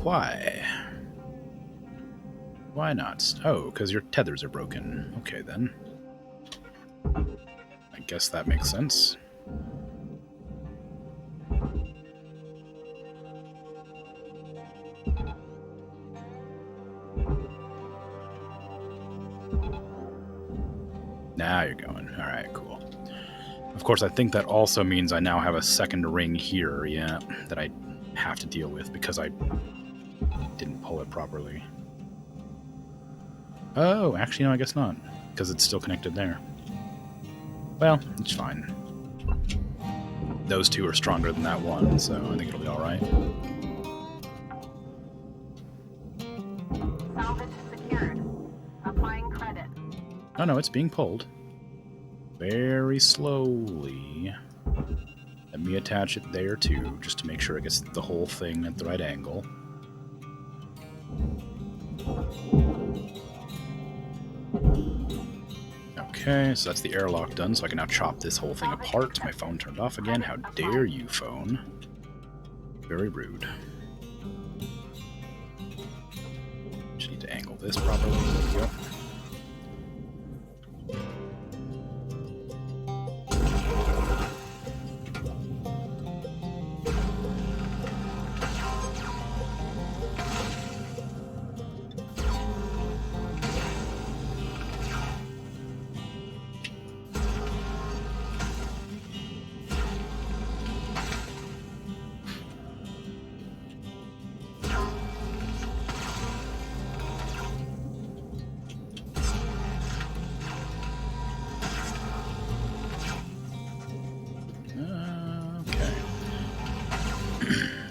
Why? Why not? Oh, because your tethers are broken. Okay, then. I guess that makes sense. Now you're going. Alright, cool. Of course, I think that also means I now have a second ring here, yeah, that I have to deal with because I didn't pull it properly. Oh, actually, no, I guess not, because it's still connected there. Well, it's fine. Those two are stronger than that one, so I think it'll be alright. Salvage secured. Applying credit. Oh no, it's being pulled. Very slowly. Let me attach it there too, just to make sure it gets the whole thing at the right angle. Okay, so that's the airlock done, so I can now chop this whole thing apart. My phone turned off again. How dare you, phone? Very rude. Just need to angle this properly. There we go.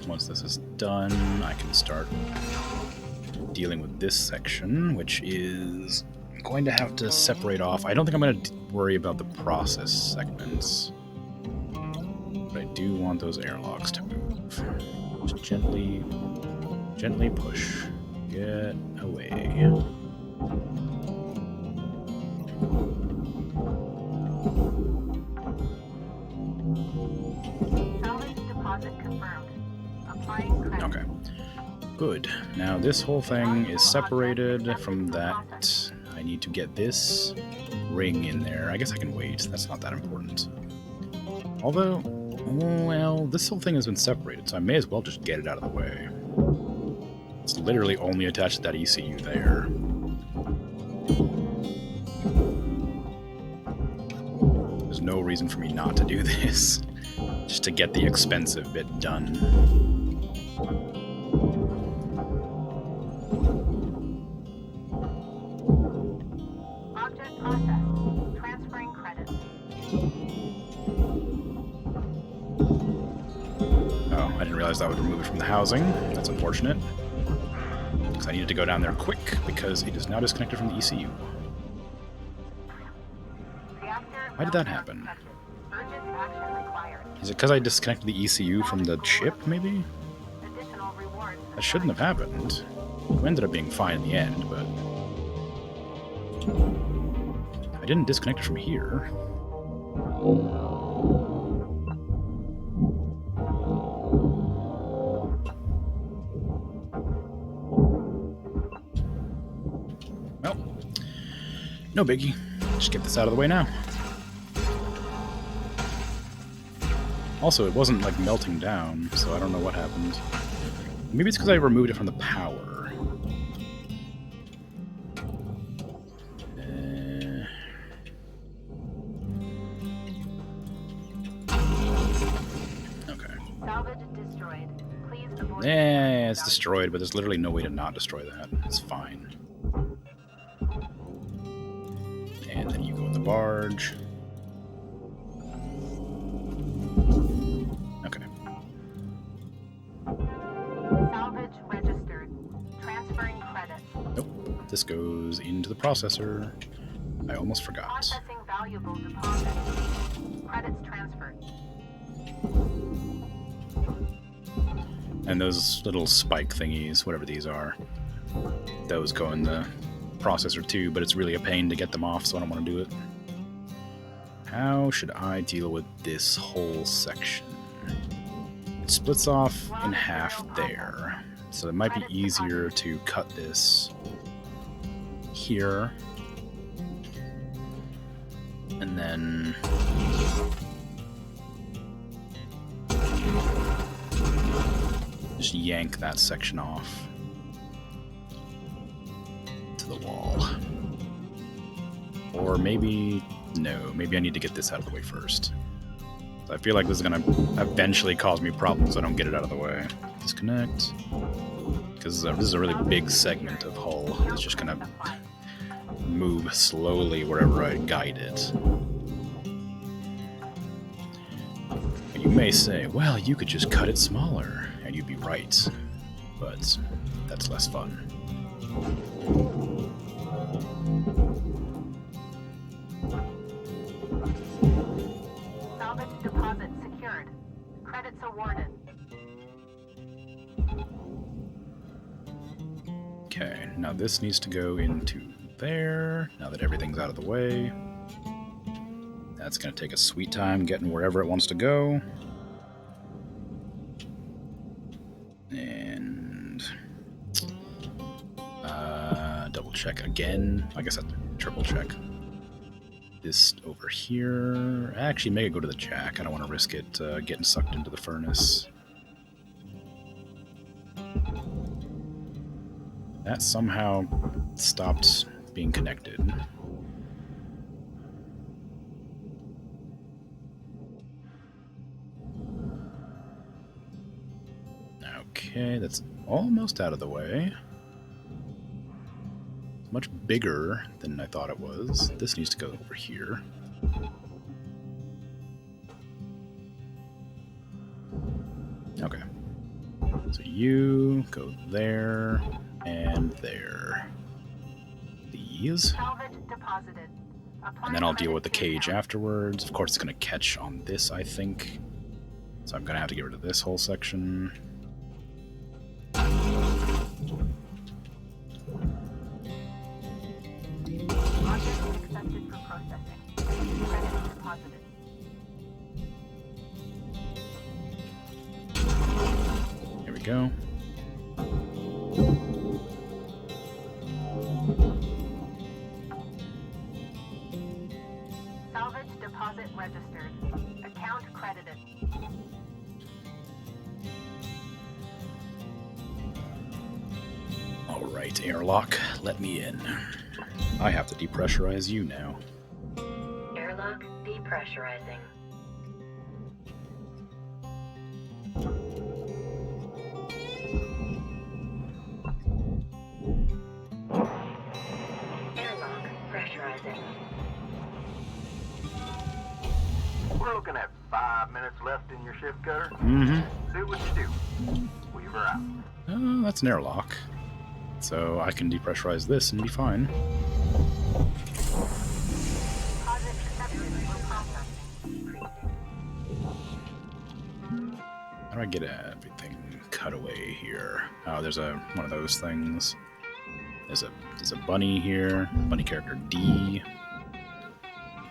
Once this is done, I can start dealing with this section, which is going to have to separate off. I don't think I'm going to worry about the process segments, but I do want those airlocks to move. Just gently push. Get away. Salvage deposit confirmed. Applying credit. Okay. Good. Now this whole thing is separated from that. I need to get this ring in there. I guess I can wait. That's not that important. Although, well, this whole thing has been separated, so I may as well just get it out of the way. It's literally only attached to that ECU there. There's no reason for me not to do this. Just to get the expensive bit done. Object processed. Transferring credits. Oh, I didn't realize that would remove it from the housing. That's unfortunate. Because I needed to go down there quick, because it is now disconnected from the ECU. Why did that happen? Urgent action required. Is it because I disconnected the ECU from the chip, maybe? Additional rewards. That shouldn't have happened. It ended up being fine in the end, but... I didn't disconnect it from here. Well, no biggie. Just get this out of the way now. Also, it wasn't, like, melting down, so I don't know what happened. Maybe it's because I removed it from the power. Okay. Salvage destroyed. Please avoid. Yeah, it's destroyed, but there's literally no way to not destroy that. It's fine. And then you go with the barge. Okay. Salvage registered. Transferring credits. Nope. This goes into the processor. I almost forgot. Processing valuable deposit. Credits transferred. And those little spike thingies, whatever these are, those go in the processor too, but it's really a pain to get them off, so I don't want to do it. How should I deal with this whole section? It splits off in half there, so it might be easier to cut this here, and then just yank that section off to the wall. Or maybe, no, maybe I need to get this out of the way first. So I feel like this is going to eventually cause me problems if I don't get it out of the way. Disconnect. Because this is a really big segment of hull. It's just going to move slowly wherever I guide it. And you may say, well, you could just cut it smaller, and you'd be right. But that's less fun. Salvage deposit secured. Credits awarded. Okay, now this needs to go into there, now that everything's out of the way. That's going to take a sweet time getting wherever it wants to go. And double check again. I guess I have to triple check. This over here. Actually, make it go to the jack. I don't want to risk it getting sucked into the furnace. That somehow stopped being connected. Okay, that's almost out of the way. It's much bigger than I thought it was. This needs to go over here. Okay. So you go there and there. These. And then I'll deal with the cage afterwards. Of course, it's going to catch on this, I think. So I'm going to have to get rid of this whole section. Here we go. Salvage deposit registered. Account credited. Alright, airlock, let me in. I have to depressurize you now. Airlock depressurizing. Airlock pressurizing. We're looking at 5 minutes left in your shift, Cutter. Mm-hmm. Do what you do. Weaver out. Oh, that's an airlock. So I can depressurize this and be fine. How do I get everything cut away here? Oh, there's one of those things. There's a bunny here. Bunny character D.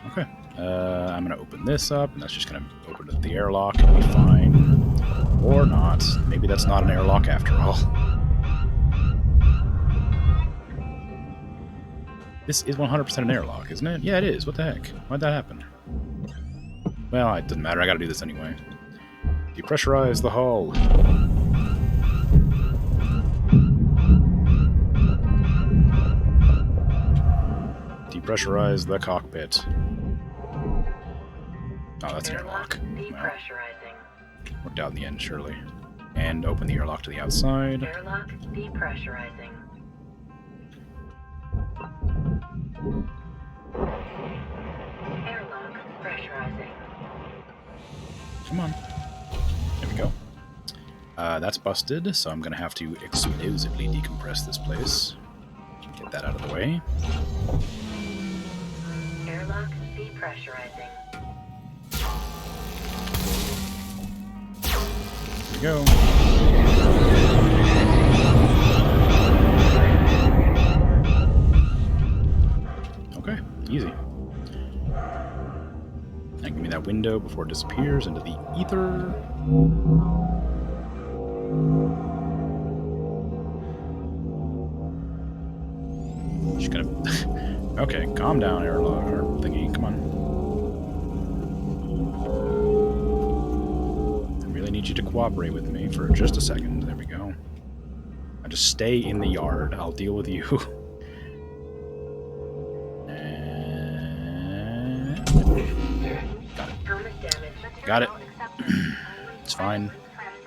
Okay. I'm gonna open this up, and that's just gonna open up the airlock and be fine. Or not. Maybe that's not an airlock after all. This is 100% an airlock, isn't it? Yeah, it is. What the heck? Why'd that happen? Well, it doesn't matter. I gotta do this anyway. Depressurize the hull. Depressurize the cockpit. Oh, that's an airlock. Well, worked out in the end, surely. And open the airlock to the outside. Airlock depressurizing. Airlock pressurizing. Come on. There we go. That's busted, so I'm going to have to explosively decompress this place. Get that out of the way. Airlock depressurizing. There we go. Okay, easy. Now give me that window before it disappears into the ether. Just gonna... Okay, calm down, airlock, or thingy, come on. I really need you to cooperate with me for just a second. There we go. Now just stay in the yard. I'll deal with you. Got it. It's fine.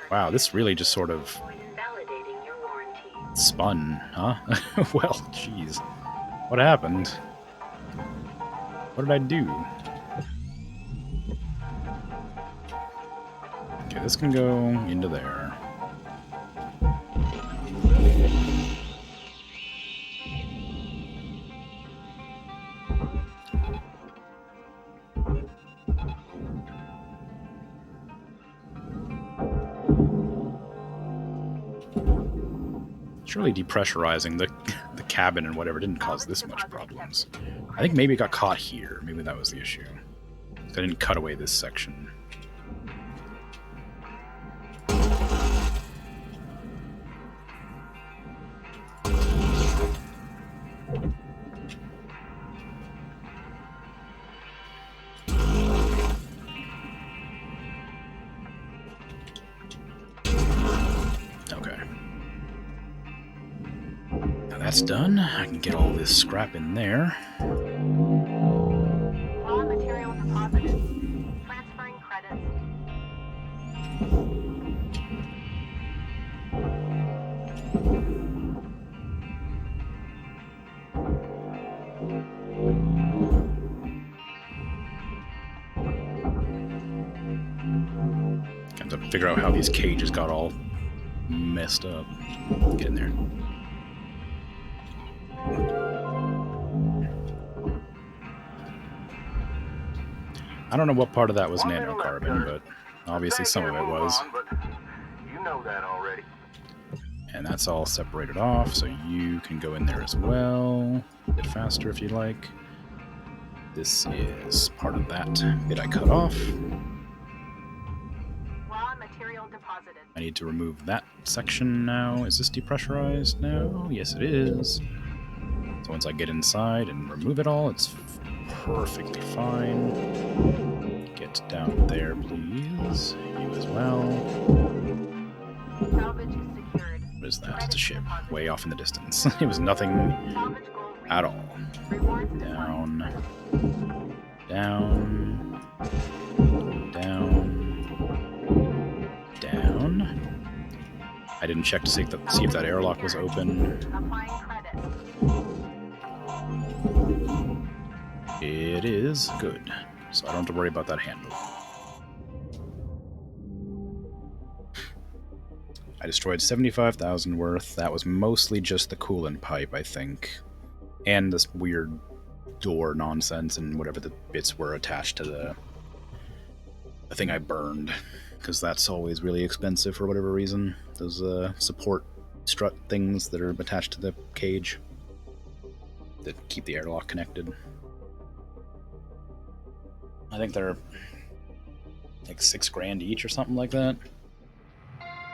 Wow, this really just sort of Validating your warranty. spun, huh? Well, jeez. What happened? What did I do? Okay, this can go into there. Surely depressurizing the cabin and whatever didn't cause this much problems. I think maybe it got caught here. Maybe that was the issue. I didn't cut away this section. That's done. I can get all this scrap in there. Raw material deposited. Transferring credits. Got to figure out how these cages got all messed up. Get in there. I don't know what part of that was nanocarbon, but obviously some of it was. You know that already. And that's all separated off, so you can go in there as well. A bit faster if you like. This is part of that bit I cut off. Raw material deposited. I need to remove that section now. Is this depressurized now? Yes, it is. So once I get inside and remove it all, it's perfectly fine. Get down there, please. You as well. Salvage is secured. What is that? It's a ship. Way off in the distance. It was nothing Salvage goal reached. at all. Rewards Down. Down. Down. Down. I didn't check to see if that airlock was open. Applying credit. It is good, so I don't have to worry about that handle. I destroyed 75,000 worth. That was mostly just the coolant pipe, I think. And this weird door nonsense and whatever the bits were attached to the thing I burned. Because that's always really expensive for whatever reason. Those support strut things that are attached to the cage that keep the airlock connected. I think they're like $6,000 each or something like that.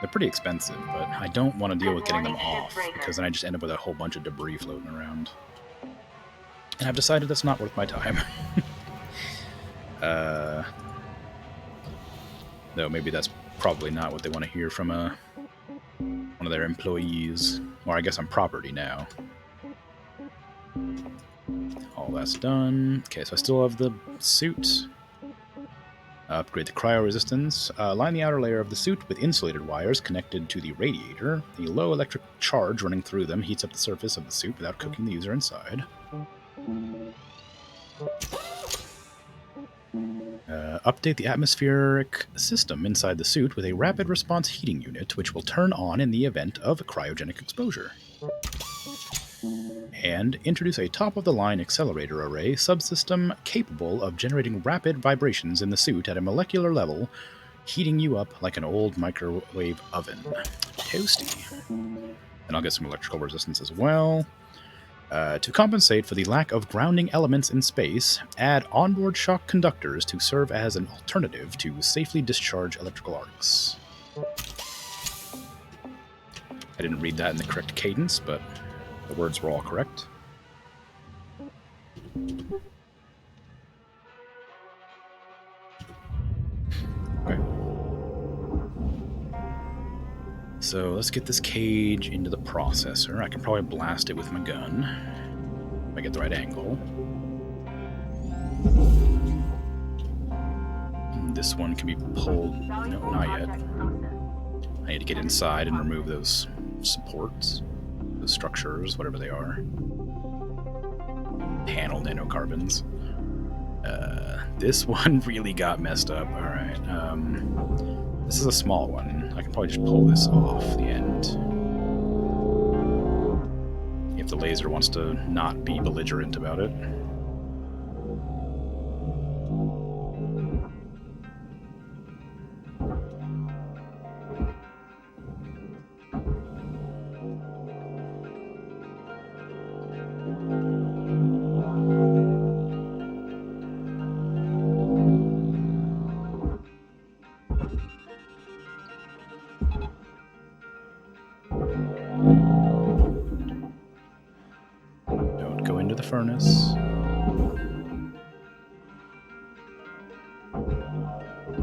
They're pretty expensive, but I don't want to deal with getting them off, because then I just end up with a whole bunch of debris floating around. And I've decided that's not worth my time. Though maybe that's probably not what they want to hear from one of their employees. Or I guess I'm property now. All that's done. Okay, so I still have the suit. Upgrade the cryo resistance. Line the outer layer of the suit with insulated wires connected to the radiator. The low electric charge running through them heats up the surface of the suit without cooking the user inside. Update the atmospheric system inside the suit with a rapid response heating unit, which will turn on in the event of cryogenic exposure. And introduce a top-of-the-line accelerator array subsystem capable of generating rapid vibrations in the suit at a molecular level, heating you up like an old microwave oven. Toasty. And I'll get some electrical resistance as well. To compensate for the lack of grounding elements in space, add onboard shock conductors to serve as an alternative to safely discharge electrical arcs. I didn't read that in the correct cadence, but the words were all correct. Okay. So let's get this cage into the processor. I can probably blast it with my gun if I get the right angle. And this one can be pulled. No, not yet. I need to get inside and remove those supports, those structures, whatever they are. Panel nanocarbons. This one really got messed up. All right. This is a small one. I can probably just pull this off the end. If the laser wants to not be belligerent about it. furnace.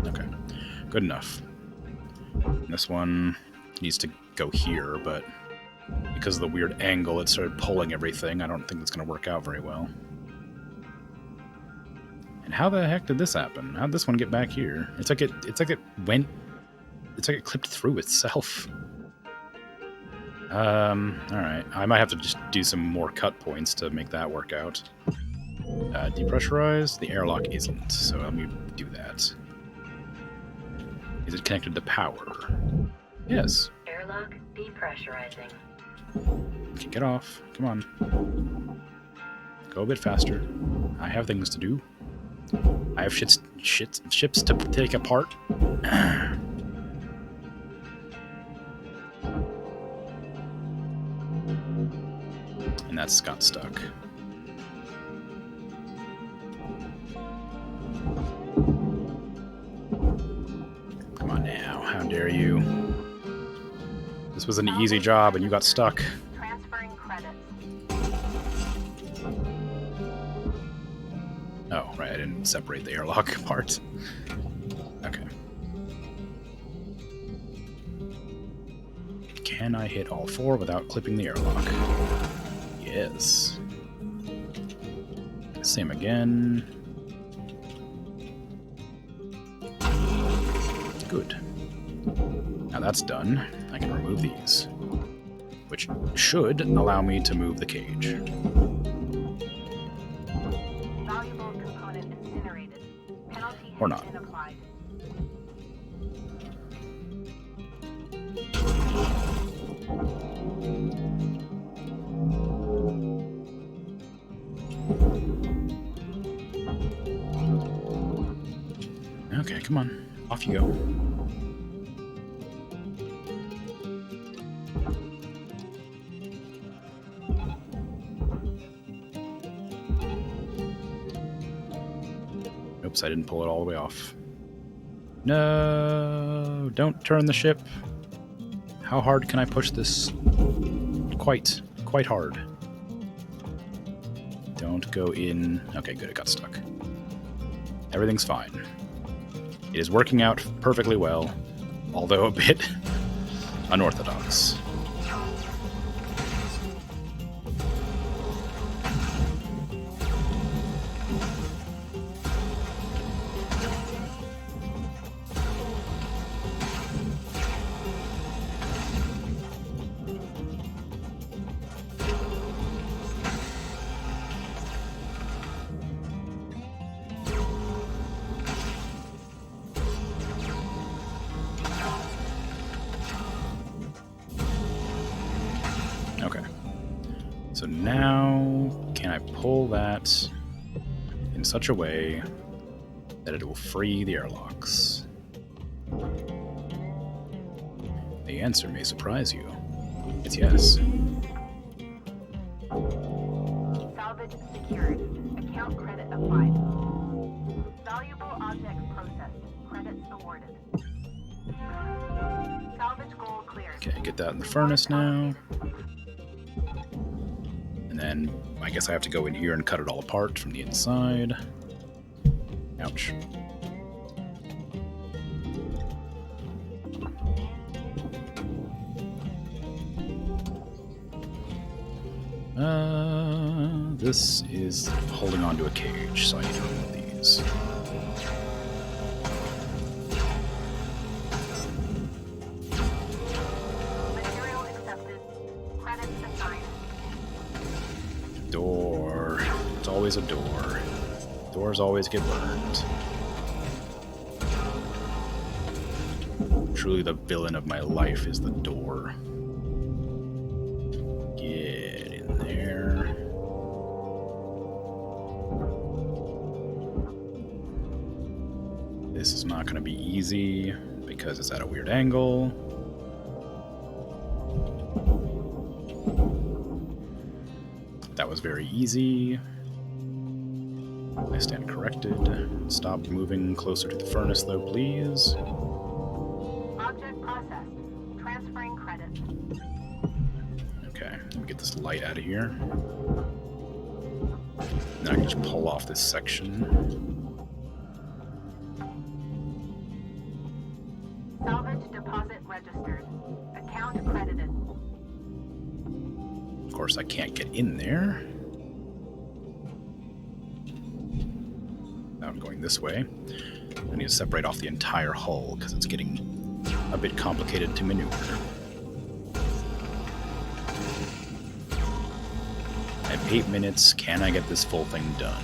Okay, good enough. This one needs to go here, but because of the weird angle it started pulling everything, I don't think it's going to work out very well. And how the heck did this happen? How'd this one get back here? It's like it clipped through itself. Alright. I might have to just do some more cut points to make that work out. Depressurize? The airlock isn't, so let me do that. Is it connected to power? Yes. Airlock depressurizing. Okay, get off. Come on. Go a bit faster. I have things to do. I have ships to take apart. And that's got stuck. Come on now, how dare you? This was an easy job and you got stuck. Transferring credits. Oh, right, I didn't separate the airlock part. Okay. Can I hit all four without clipping the airlock? Yes. Same again. Good. Now that's done. I can remove these, which should allow me to move the cage. Valuable component incinerated. Penalty Or has not. been applied. Okay, come on. Off you go. Oops, I didn't pull it all the way off. No, don't turn the ship. How hard can I push this? Quite hard. Don't go in. Okay, good, it got stuck. Everything's fine. It is working out perfectly well, although a bit unorthodox. Okay. So now, can I pull that in such a way that it will free the airlocks? The answer may surprise you. It's yes. Salvage secured. Account credit applied. Valuable objects processed. Credits awarded. Salvage goal cleared. Okay, get that in the furnace now. And then I guess I have to go in here and cut it all apart from the inside. Ouch. This is holding onto a cage, so I need to remove these. Material accepted. Credits assigned. Door. It's always a door. Doors always get burned. Truly the villain of my life is the door. Get in there. This is not going to be easy because it's at a weird angle. That was very easy. I stand corrected. Stop moving closer to the furnace, though, please. Object processed. Transferring credits. Okay, let me get this light out of here. Then I can just pull off this section. Salvage deposit registered. Account credited. Of course, I can't get in there. Now I'm going this way. I need to separate off the entire hull because it's getting a bit complicated to maneuver. I have 8 minutes. Can I get this full thing done?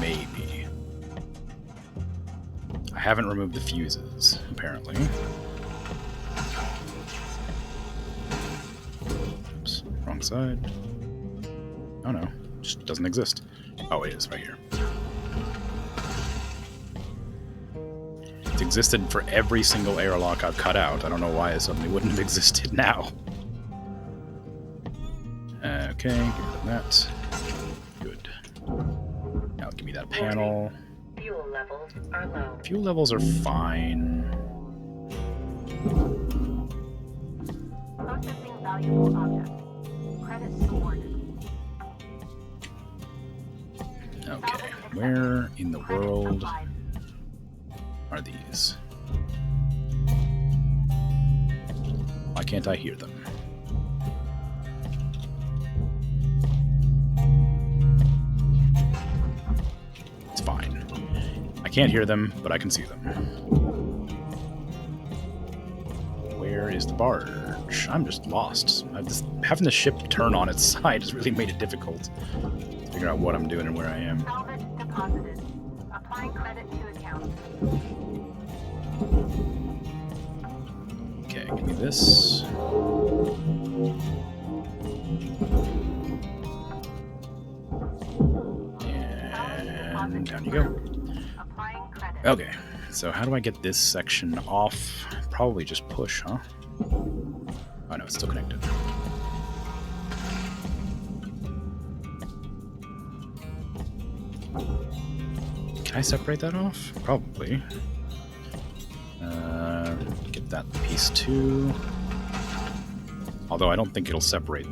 Maybe. I haven't removed the fuses, apparently. Oops, wrong side. Oh no, just doesn't exist. Oh, it is right here. It's existed for every single airlock I've cut out. I don't know why it suddenly wouldn't have existed now. Okay, get rid of that. Good. Now give me that panel. Fuel levels are low. Fuel levels are fine. Processing valuable object. Credits awarded. Okay, where in the world are these? Why can't I hear them? It's fine. I can't hear them, but I can see them. Where is the barge? I'm just lost. Having the ship turn on its side has really made it difficult to figure out what I'm doing and where I am. Salvage deposited. Applying credit to account. Okay, give me this. And down you go. Applying credit. Okay, so how do I get this section off? Probably just push, huh? Oh no, it's still connected. Can I separate that off? Probably. Get that piece too. Although I don't think it'll separate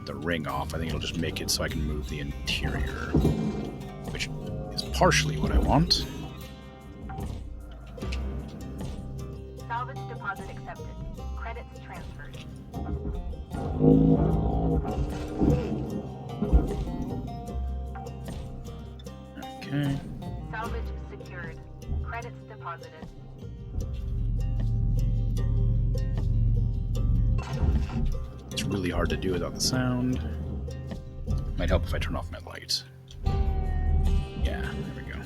the ring off. I think it'll just make it so I can move the interior, which is partially what I want. Salvage deposit accepted. Credits transferred. Okay. Salvage secured. Credits deposited. It's really hard to do without the sound. Might help if I turn off my light. Yeah, there we go.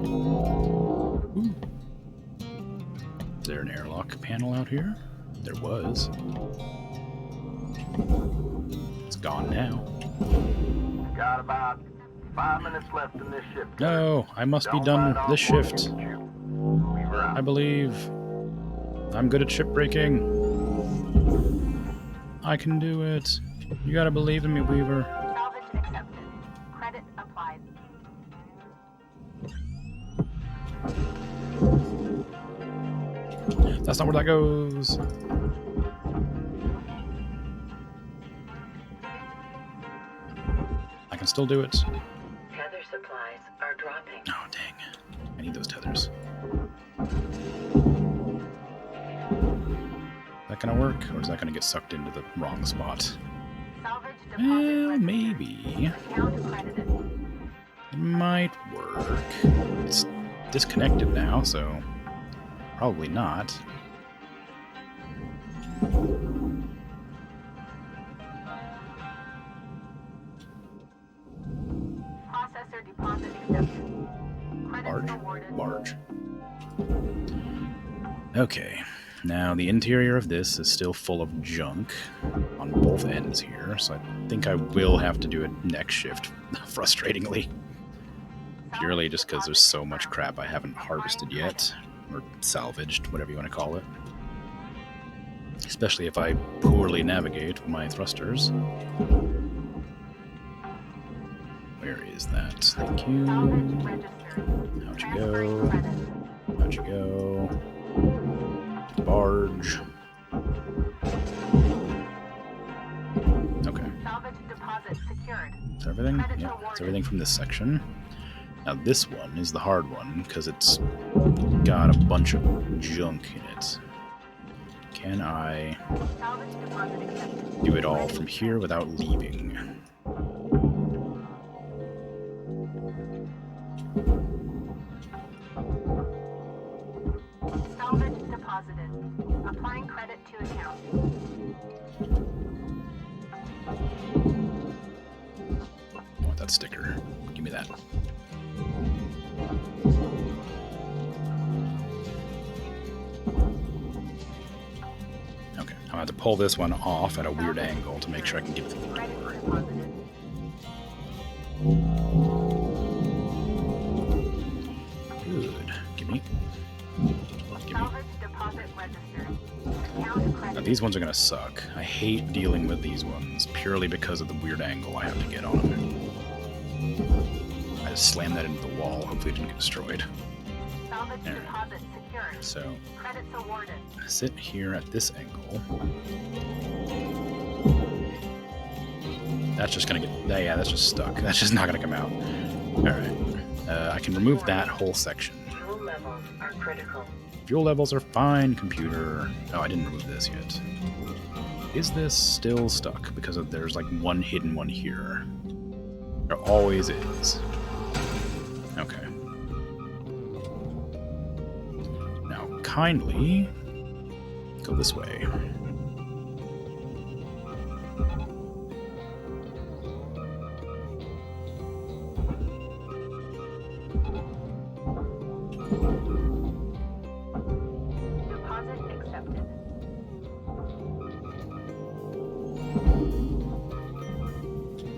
Ooh. Is there an airlock panel out here? There was. It's gone now. Got about 5 minutes left in this shift. No, I must be Don't done bite this off more shift. than you can chew. Weaver out. I believe. I'm good at shipbreaking. I can do it. You gotta believe in me, Weaver. Salvage accepted. Credit applied. That's not where that goes. I can still do it. Tether supplies are dropping. Oh, dang. I need those tethers. Is that gonna work? Or is that gonna get sucked into the wrong spot? Salvage deposit Well, registered. maybe. Account credited. It might work. It's disconnected now, so probably not. Processor deposit accepted. Credits Barge? awarded. Barge. Okay. Now, the interior of this is still full of junk on both ends here, so I think I will have to do a next shift, frustratingly. Purely just because there's so much crap I haven't harvested yet, or salvaged, whatever you want to call it. Especially if I poorly navigate my thrusters. Where is that? Thank you. How'd you go? How'd you go? Barge. Okay. Salvage deposit secured. Is everything? Yeah, it's everything from this section. Now this one is the hard one, because it's got a bunch of junk in it. Can I do it all from here without leaving? Salvage deposited. Applying credit to account. I want that sticker. Give me that. Okay, I'm gonna have to pull this one off at a weird angle to make sure I can get through the door. Good. Give me. Salvage deposit registered. Account credit. Now, these ones are gonna suck. I hate dealing with these ones purely because of the weird angle I have to get on them. I just slammed that into the wall. Hopefully it didn't get destroyed. Salvage Alright. deposit secured. So, Credits awarded. sit here at this angle. That's just gonna get... Yeah, that's just stuck. That's just not gonna come out. Alright. I can remove that whole section. Fuel levels are critical. Fuel levels are fine, computer. Oh, I didn't remove this yet. Is this still stuck? Because there's like one hidden one here. There always is. Okay. Now, kindly go this way. Deposit accepted.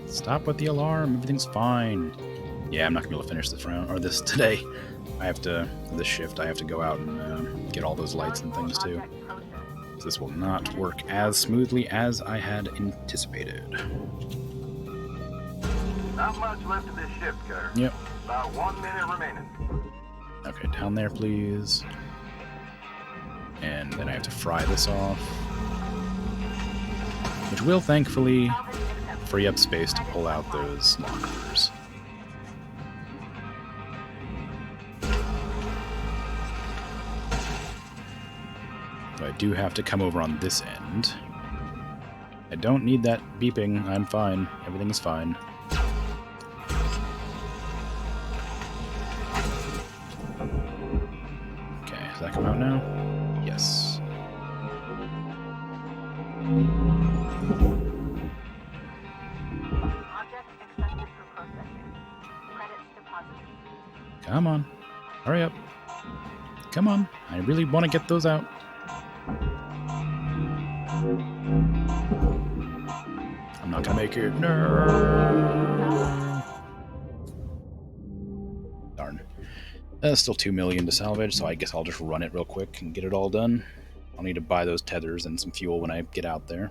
Stop with the alarm. Everything's fine. Yeah, I'm not gonna be able to finish this round or this today. I have to this shift. I have to go out and get all those lights and things too. Object processed. So this will not work as smoothly as I had anticipated. Not much left of this shift, Cutter. Yep. About 1 minute remaining. Okay, down there, please. And then I have to fry this off, which will thankfully Salvage accepted. free up space to pull out those lockers. So I do have to come over on this end. I don't need that beeping. I'm fine. Everything is fine. Okay, does that come out now? Yes. Object accepted for processing. Credits deposited. Come on. Hurry up. Come on. I really want to get those out. I'm not gonna make it. No. Darn. That's still 2 million to salvage, so I guess I'll just run it real quick and get it all done. I'll need to buy those tethers and some fuel when I get out there.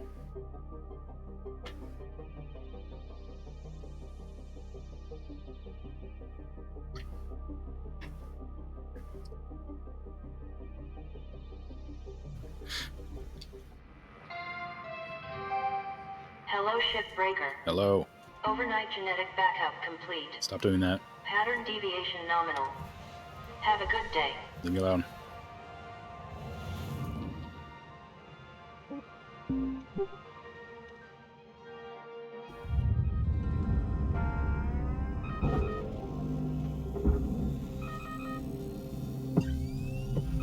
Hello, Shipbreaker. Hello. Overnight genetic backup complete. Stop doing that. Pattern deviation nominal. Have a good day. Leave me alone.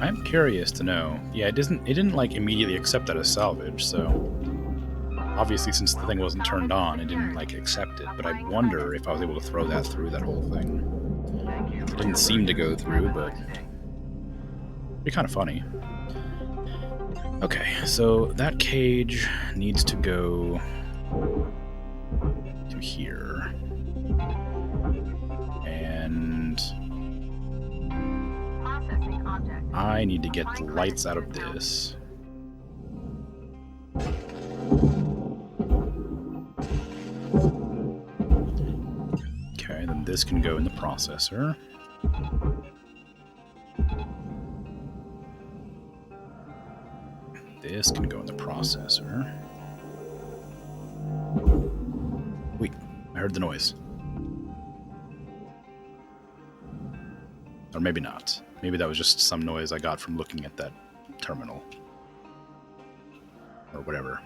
I'm curious to know. Yeah, it didn't like immediately accept that as salvage, so obviously since the thing wasn't turned on, it didn't like accept it, but I wonder if I was able to throw that through that whole thing. It didn't seem to go through, but it'd be kind of funny. Okay, so that cage needs to go to here. And Processing object. I need to get the lights out of this. Okay, then this can go in the processor. This can go in the processor. Wait, I heard the noise. Or maybe not. Maybe that was just some noise I got from looking at that terminal. Or whatever.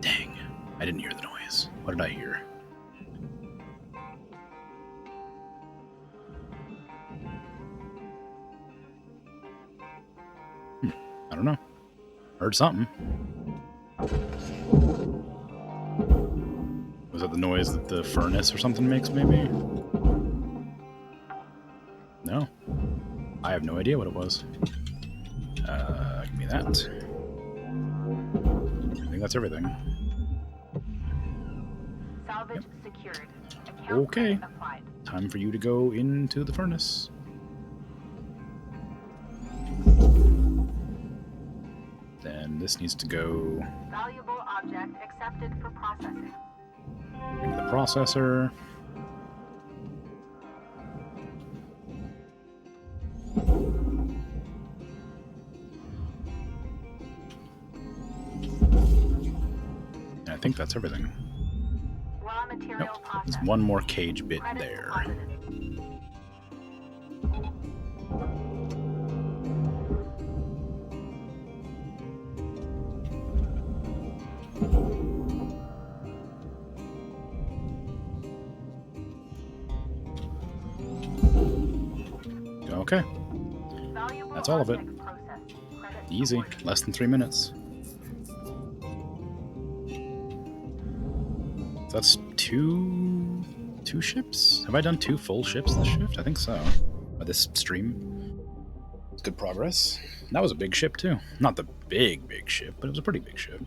Dang, I didn't hear the noise. What did I hear? I don't know. Heard something. Was that the noise that the furnace or something makes, maybe? No. I have no idea what it was. Give me that. I think that's everything. Salvage secured. Account Okay. credit applied. Time for you to go into the furnace. Then this needs to go Valuable object accepted for processing. into the processor. And I think that's everything. Raw material Nope. processed. There's one more cage bit Credit there. deposited. Okay, Valuable that's all of it. object processed. Credit Easy. supported. Less than 3 minutes. That's two ships? Have I done 2 full ships this shift? I think so. By this stream. It's good progress. That was a big ship too. Not the big ship, but it was a pretty big ship.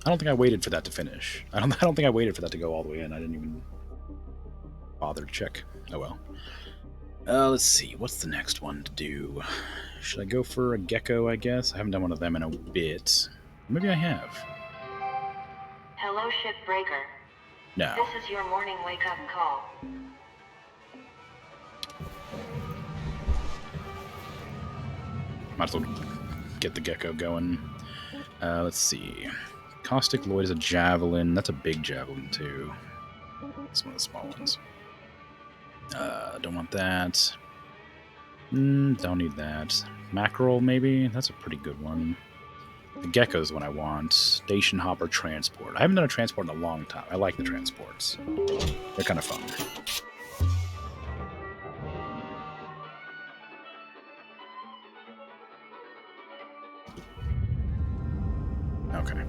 I don't think I waited for that to finish. I don't think I waited for that to go all the way in. I didn't even bother to check. Oh well. Let's see. What's the next one to do? Should I go for a gecko, I guess? I haven't done one of them in a bit. Maybe I have. Hello, Shipbreaker. No. This is your morning wake-up call. Might as well get the gecko going. Let's see. Caustic Lloyd is a javelin. That's a big javelin, too. It's one of the small ones. Don't want that. Don't need that. Mackerel, maybe? That's a pretty good one. The gecko's one I want. Station hopper transport. I haven't done a transport in a long time. I like the transports. They're kind of fun. Okay.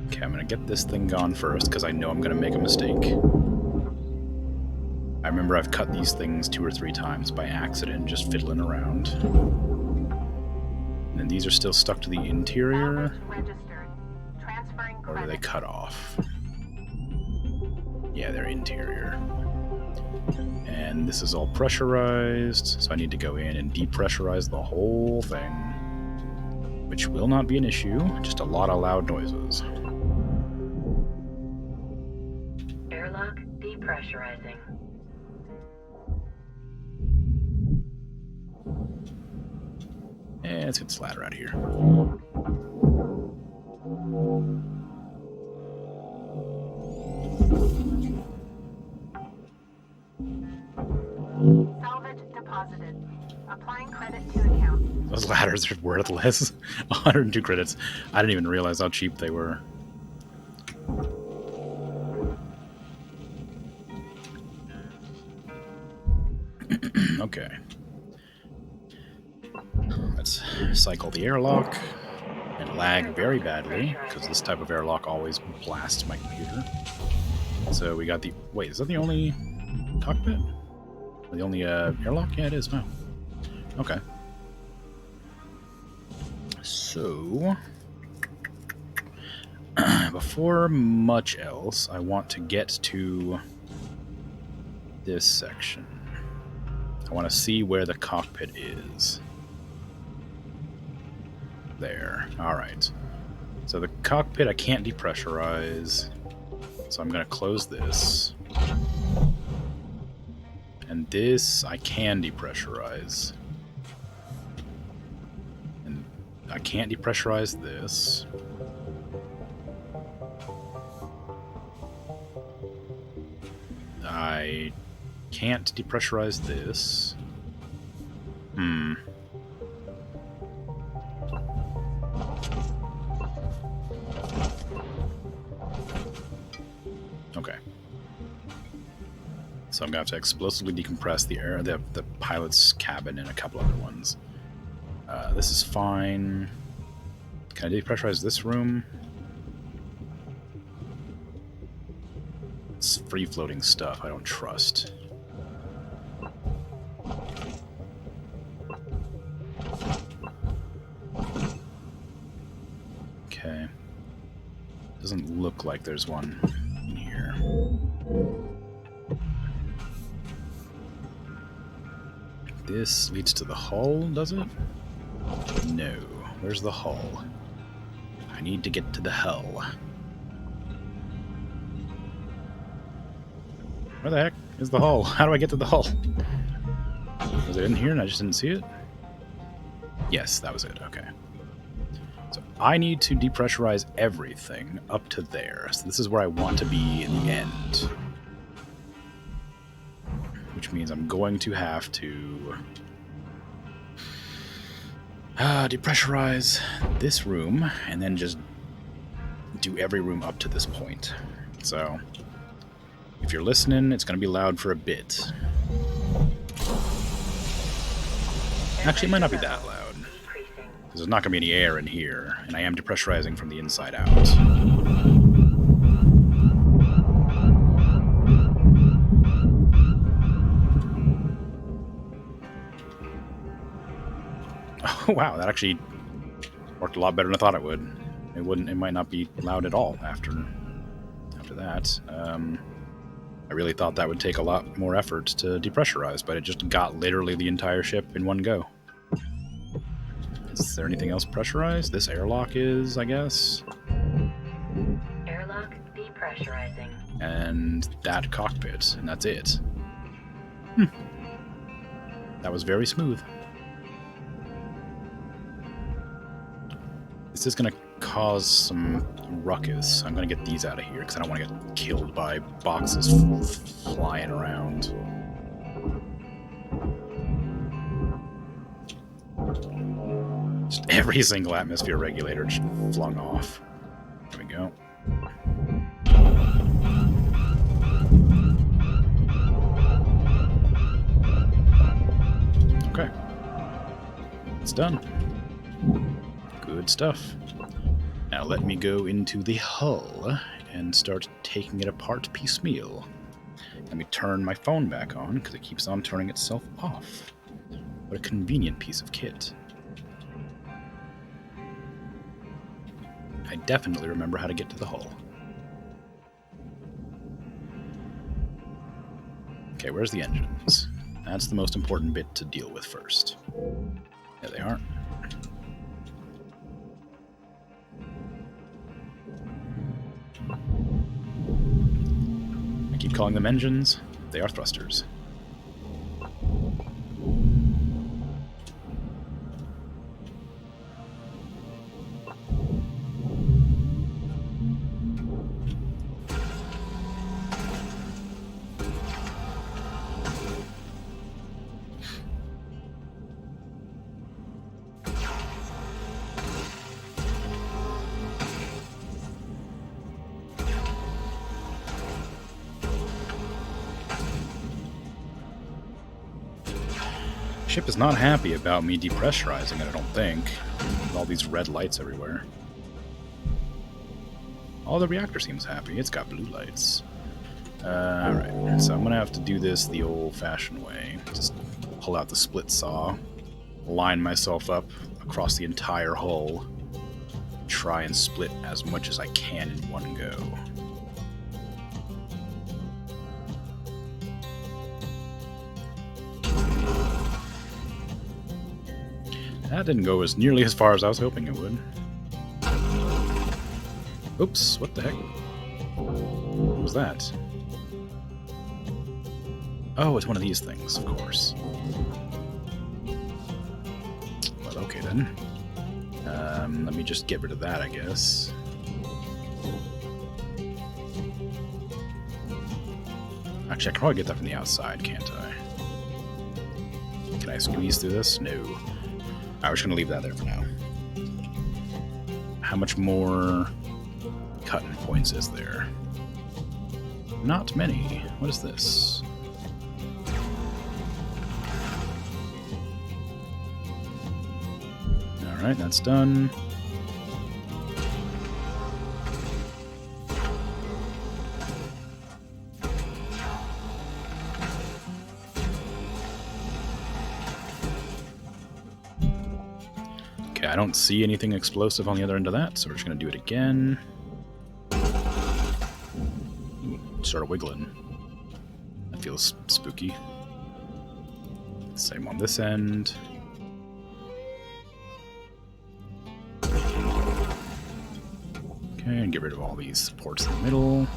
Okay, I'm gonna get this thing gone first, because I know I'm gonna make a mistake. I remember I've cut these things 2 or 3 times by accident, just fiddling around. And then these are still stuck to the interior, Salvage registered. Transferring or are they credit. cut off? Yeah, they're interior. And this is all pressurized, so I need to go in and depressurize the whole thing. Which will not be an issue, just a lot of loud noises. Airlock depressurizing. And let's get this ladder out of here. Salvage deposited. Applying credit to account. Those ladders are worthless. 102 credits. I didn't even realize how cheap they were. Okay. Let's cycle the airlock and lag very badly, because this type of airlock always blasts my computer. So we got the... Wait, is that the only cockpit? Or the only airlock? Yeah, it is. Oh. Okay. So... before much else, I want to get to this section. I want to see where the cockpit is. There. Alright. So the cockpit I can't depressurize. So I'm going to close this. And this I can depressurize. And I can't depressurize this. I can't depressurize this. Okay. So I'm gonna have to explosively decompress the air, the pilot's cabin, and a couple other ones. This is fine. Can I depressurize this room? It's free-floating stuff I don't trust. Okay. Doesn't look like there's one in here. This leads to the hull, does it? No. Where's the hull? I need to get to the hull. Where the heck is the hull? How do I get to the hull? Was it in here and I just didn't see it? Yes, that was it. Okay. So I need to depressurize everything up to there. So this is where I want to be in the end. Which means I'm going to have to depressurize this room and then just do every room up to this point. So if you're listening, it's going to be loud for a bit. Actually, it might not be that loud, because there's not going to be any air in here, and I am depressurizing from the inside out. Oh, wow, that actually worked a lot better than I thought it would. It might not be loud at all after that. I really thought that would take a lot more effort to depressurize, but it just got literally the entire ship in one go. Is there anything else pressurized? This airlock is, I guess. Airlock depressurizing. And that cockpit, and that's it. That was very smooth. This is going to cause some ruckus. I'm going to get these out of here because I don't want to get killed by boxes flying around. Just every single atmosphere regulator just flung off. There we go. Okay. It's done. Good stuff. Now let me go into the hull and start taking it apart piecemeal. Let me turn my phone back on because it keeps on turning itself off. What a convenient piece of kit. I definitely remember how to get to the hull. Okay, where's the engines? That's the most important bit to deal with first. There they are. I keep calling them engines. They are thrusters. Ship is not happy about me depressurizing it, I don't think. With all these red lights everywhere. Oh, the reactor seems happy. It's got blue lights. Alright, so I'm gonna have to do this the old-fashioned way. Just pull out the split saw, line myself up across the entire hull, try and split as much as I can in one go. That didn't go as nearly as far as I was hoping it would. Oops, what the heck? What was that? Oh, it's one of these things, of course. Well, okay then. Let me just get rid of that, I guess. Actually, I can probably get that from the outside, can't I? Can I squeeze through this? No. I was going to leave that there for now. How much more cutting points is there? Not many. What is this? Alright, that's done. Okay, I don't see anything explosive on the other end of that, so we're just going to do it again. Ooh, started wiggling. That feels spooky. Same on this end. Okay, and get rid of all these ports in the middle.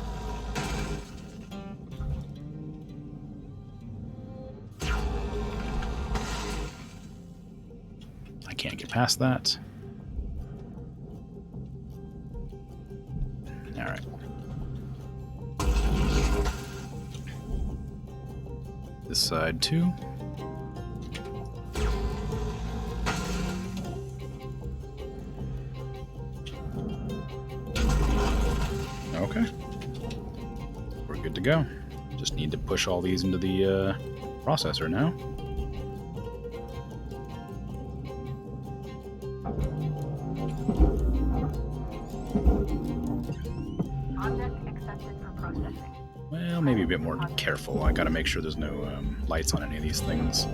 I can't get past that. Alright. This side too. Okay. We're good to go. Just need to push all these into the processor now. Object accepted for processing. Well, maybe a bit more careful. I gotta make sure there's no lights on any of these things.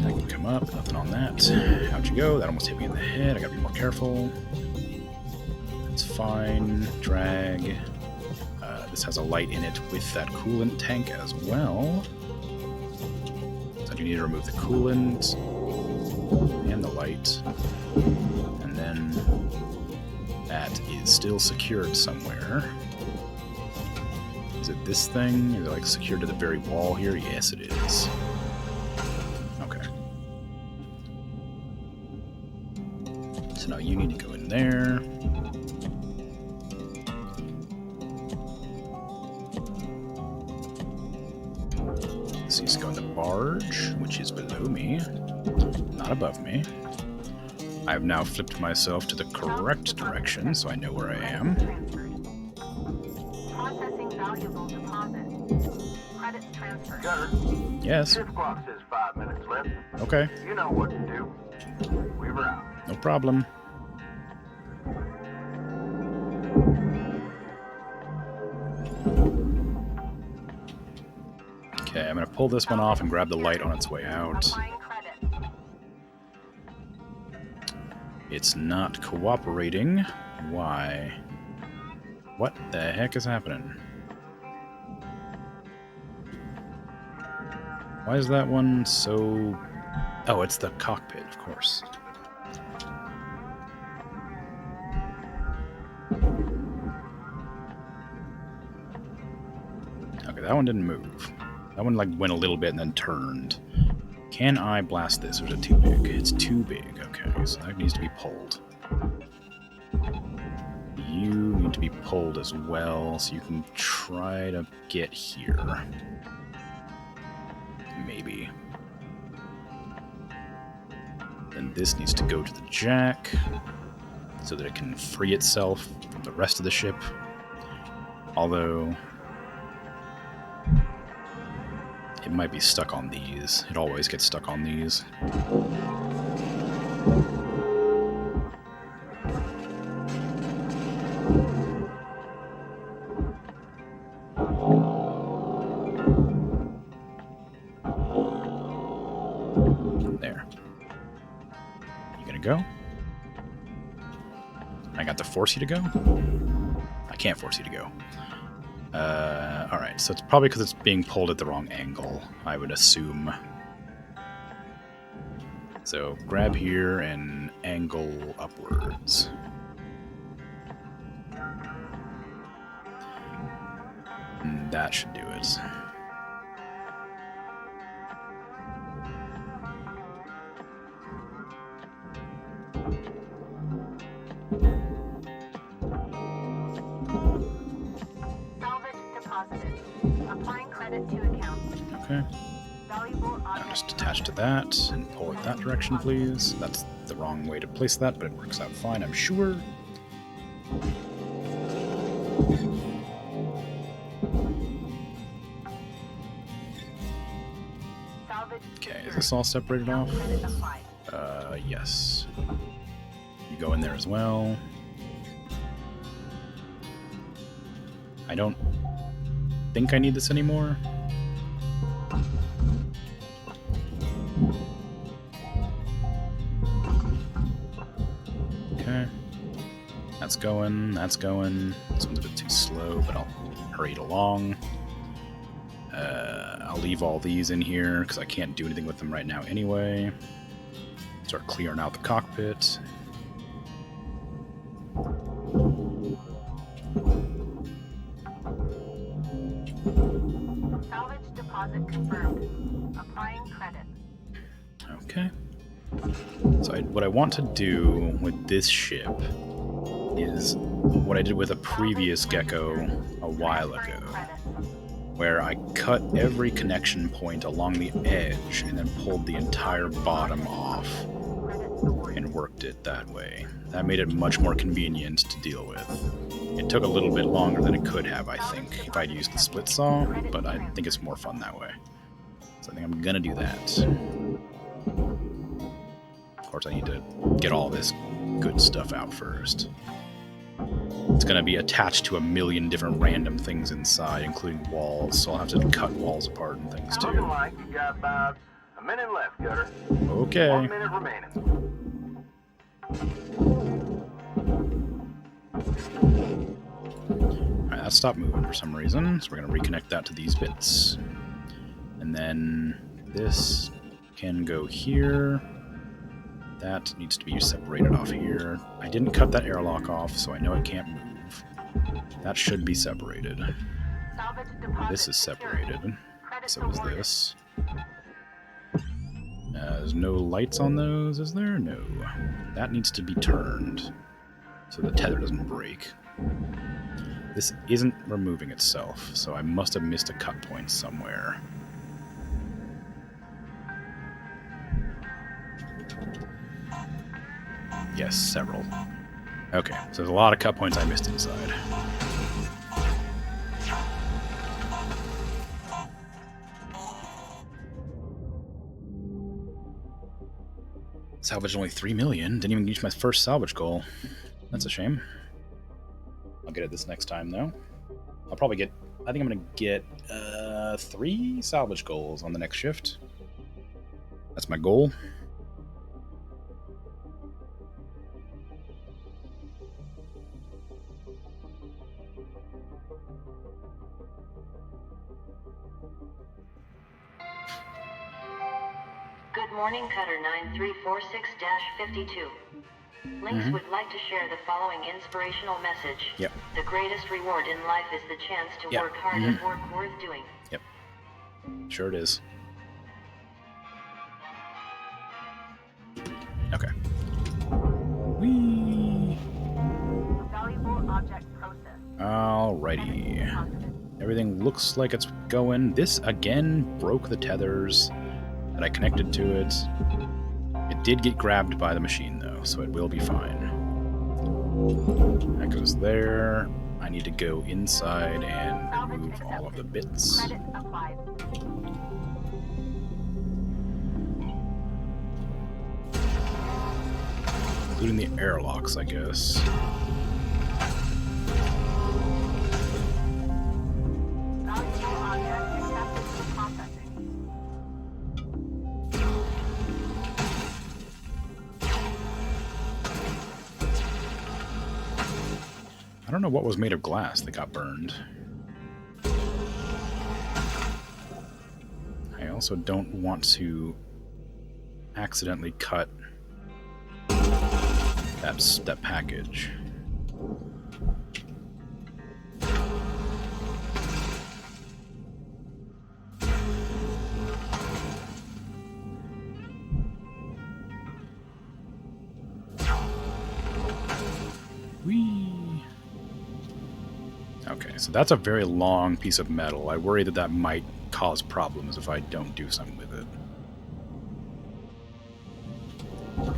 I can come up, nothing on that. Out you go. That almost hit me in the head. I gotta be more careful. It's fine. Drag. This has a light in it with that coolant tank as well. So I do need to remove the coolant and the light. And then that is still secured somewhere. Is it this thing? Is it like secured to the very wall here? Yes, it is. Okay. So now you need to go in there. This needs to go in the barge, which is below me, not above me. I've now flipped myself to the correct direction, so I know where I am. Processing valuable deposit. Credit transfer. Cutter, Yes. shift clock says 5 minutes left. Okay. You know what to do. We were out. No problem. Okay, I'm gonna pull this one off and grab the light on its way out. Applying credit. It's not cooperating. Why? What the heck is happening? Why is that one so... Oh, it's the cockpit, of course. Okay, that one didn't move. That one like went a little bit and then turned. Can I blast this, or is it too big? It's too big, okay, so that needs to be pulled. You need to be pulled as well, so you can try to get here. Maybe. Then this needs to go to the jack, so that it can free itself from the rest of the ship. Although... it might be stuck on these. It always gets stuck on these. gonna go. I got to force you to go? I can't force you to go. Alright, so it's probably because it's being pulled at the wrong angle, I would assume. So grab here and angle upwards. And that should do it. Applying credit to account. Okay. Valuable Now object. just attach to that and pull it that direction, please. That's the wrong way to place that, but it works out fine, I'm sure. Salvage Okay, is secured. this all separated off? Credit applied. Yes. You go in there as well. I don't think I need this anymore. Okay. That's going, that's going. This one's a bit too slow, but I'll hurry it along. I'll leave all these in here because I can't do anything with them right now anyway. Start clearing out the cockpit. Salvage deposit confirmed. Applying credit. Okay. So what I want to do with this ship is what I did with a previous Gecko a while ago, where I cut every connection point along the edge and then pulled the entire bottom off and worked it that way. That made it much more convenient to deal with. It took a little bit longer than it could have, I think, if I'd used the split saw, but I think it's more fun that way. So I think I'm gonna do that. Of course, I need to get all this good stuff out first. It's going to be attached to a million different random things inside, including walls, so I'll have to cut walls apart and things Looking too. like you got about a minute left, Cutter. 1 Okay. minute remaining. Alright, that stopped moving for some reason, so we're going to reconnect that to these bits. And then this can go here. That needs to be separated off here. I didn't cut that airlock off, so I know it can't move. That should be separated. Salvage deposit This is secured. separated. Credit So is awarded. this. There's no lights on those, is there? No. That needs to be turned so the tether doesn't break. This isn't removing itself, so I must have missed a cut point somewhere. Yes, several. Okay, so there's a lot of cut points I missed inside. Salvaged only 3 million. Didn't even reach my first salvage goal. That's a shame. I'll get it this next time, though. I'll probably get... I think I'm going to get 3 salvage goals on the next shift. That's my goal. Good morning, Cutter 9346-52. Lynx would like to share the following inspirational message. Yep. The greatest reward in life is the chance to Yep. work hard at work worth doing. Yep. Sure it is. Okay. Whee! Valuable object processed. Alrighty. Deposited. Everything looks like it's going. This, again, broke the tethers that I connected to it. It did get grabbed by the machine, though, so it will be fine. That goes there. I need to go inside and Salvage remove all of the accepted. bits. Credit applied. Including the airlocks, I guess. Valuable object accepted for processing. don't know what was made of glass that got burned. I also don't want to accidentally cut that package. Whee! Okay, so that's a very long piece of metal. I worry that that might cause problems if I don't do something with it.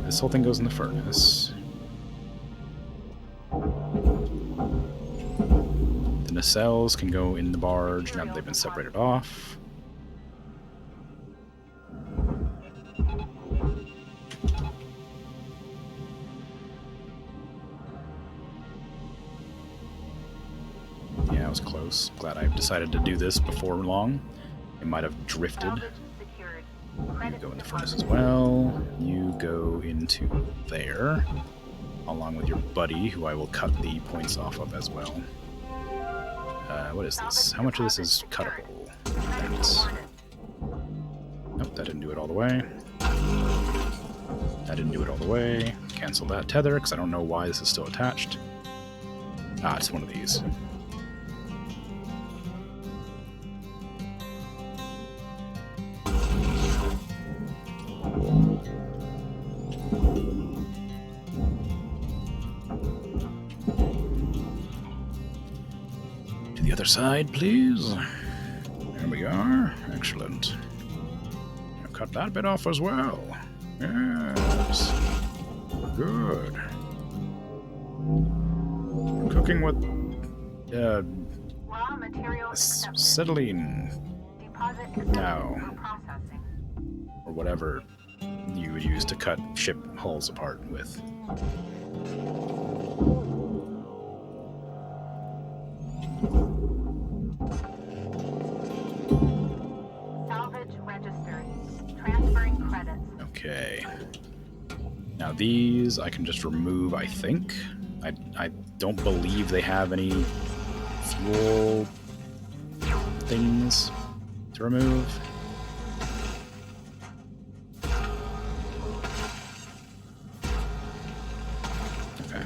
This whole thing goes in the furnace. The nacelles can go in the barge now that they've been separated off. Yeah, I was close. Glad I decided to do this before long. It might have drifted. You go in the furnace as well. You go into there, along with your buddy, who I will cut the points off of as well. What is this? How much of this is cuttable? Nope, that didn't do it all the way. That didn't do it all the way. Cancel that tether, because I don't know why this is still attached. Ah, it's one of these. To the other side, please. There we are. Excellent. Now cut that bit off as well. Yes. Good. We're cooking with Raw materials accepted. acetylene Deposit accepted now, for processing. or whatever you would use to cut ship hulls apart with. Salvage registered. Transferring credits. Okay. Now these I can just remove, I think. I don't believe they have any fuel things to remove. Okay.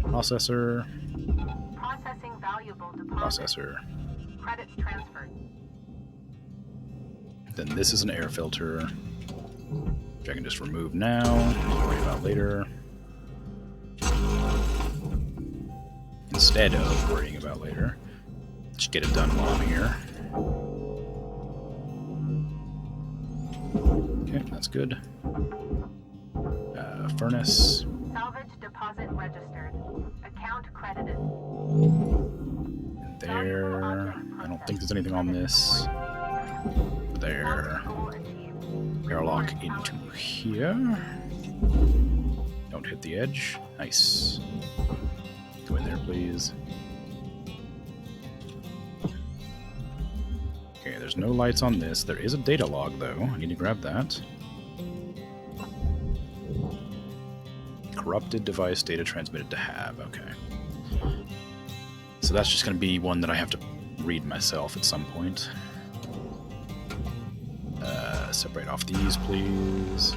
Processor. Processing valuable deposit. Processor. Credits transferred. Then this is an air filter, which I can just remove now, worry about later. Instead of worrying about later. Just get it done while I'm here. Okay, that's good. Furnace. Salvage deposit registered. Account credited. There. I don't think there's anything on this. There. Goal achieved. Airlock into here. Don't hit the edge. Nice. Go in there, please. Okay, there's no lights on this. There is a data log, though. I need to grab that. Corrupted device data transmitted to Hab. Okay. So that's just going to be one that I have to read myself at some point. Separate off these, please.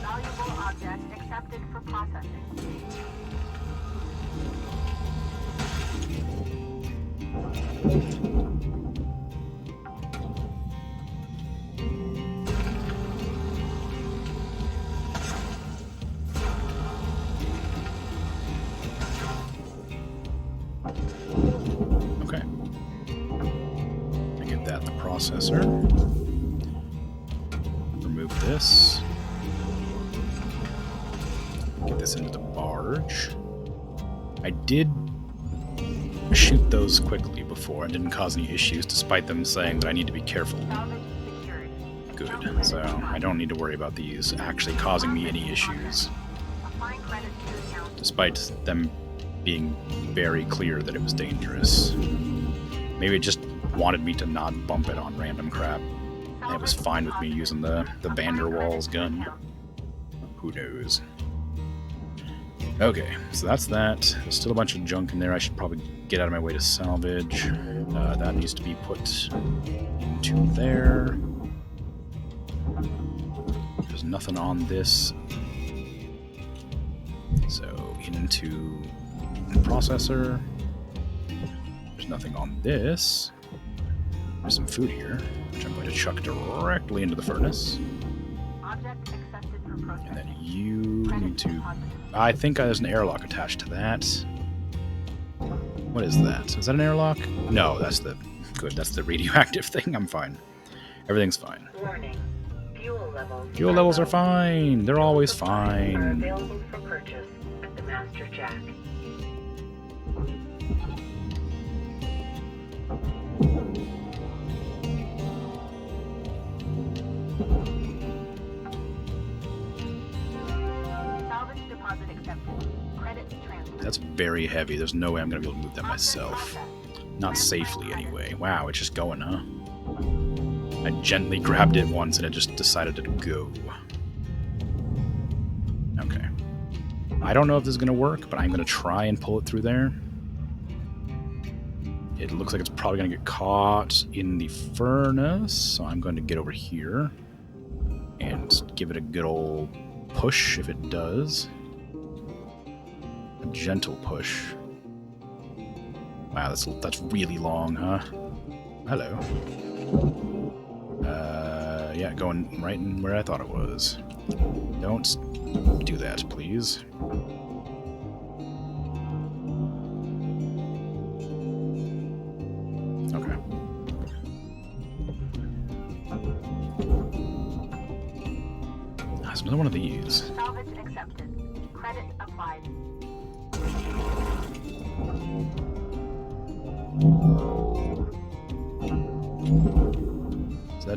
Valuable object accepted for processing. Okay. I get that in the processor. Remove this. Get this into the barge. I did shoot those quickly before and didn't cause any issues, despite them saying that I need to be careful. Salvage secured. good. So I don't need to worry about these actually causing me any issues, Applying credits to account. despite them being very clear that it was dangerous. Maybe it just wanted me to not bump it on random crap. And it was fine with me using the Vanderwall's gun. Who knows? Okay, so that's that. There's still a bunch of junk in there. I should probably get out of my way to salvage. That needs to be put into there. There's nothing on this. So into the processor. There's nothing on this. There's some food here, which I'm going to chuck directly into the furnace. Object accepted for processing. And then you need to... I think there's an airlock attached to that. What is that? Is that an airlock? No, that's the... Good, that's the radioactive thing. I'm fine. Everything's fine. Warning. Fuel levels. Fuel levels are fine. They're always Are fine. available for purchase at the master jack. Salvage deposit accepted. Credits transferred. That's very heavy. There's no way I'm going to be able to move that myself. Not safely, anyway. Wow, it's just going, huh? I gently grabbed it once and it just decided to go. Okay. I don't know if this is going to work, but I'm going to try and pull it through there. It looks like it's probably going to get caught in the furnace, so I'm going to get over here and give it a good old push if it does. A gentle push. Wow, that's really long, huh? Hello. Yeah, going right in where I thought it was. Don't do that, please. Okay. There's another one of these. Salvage accepted. Credit applied.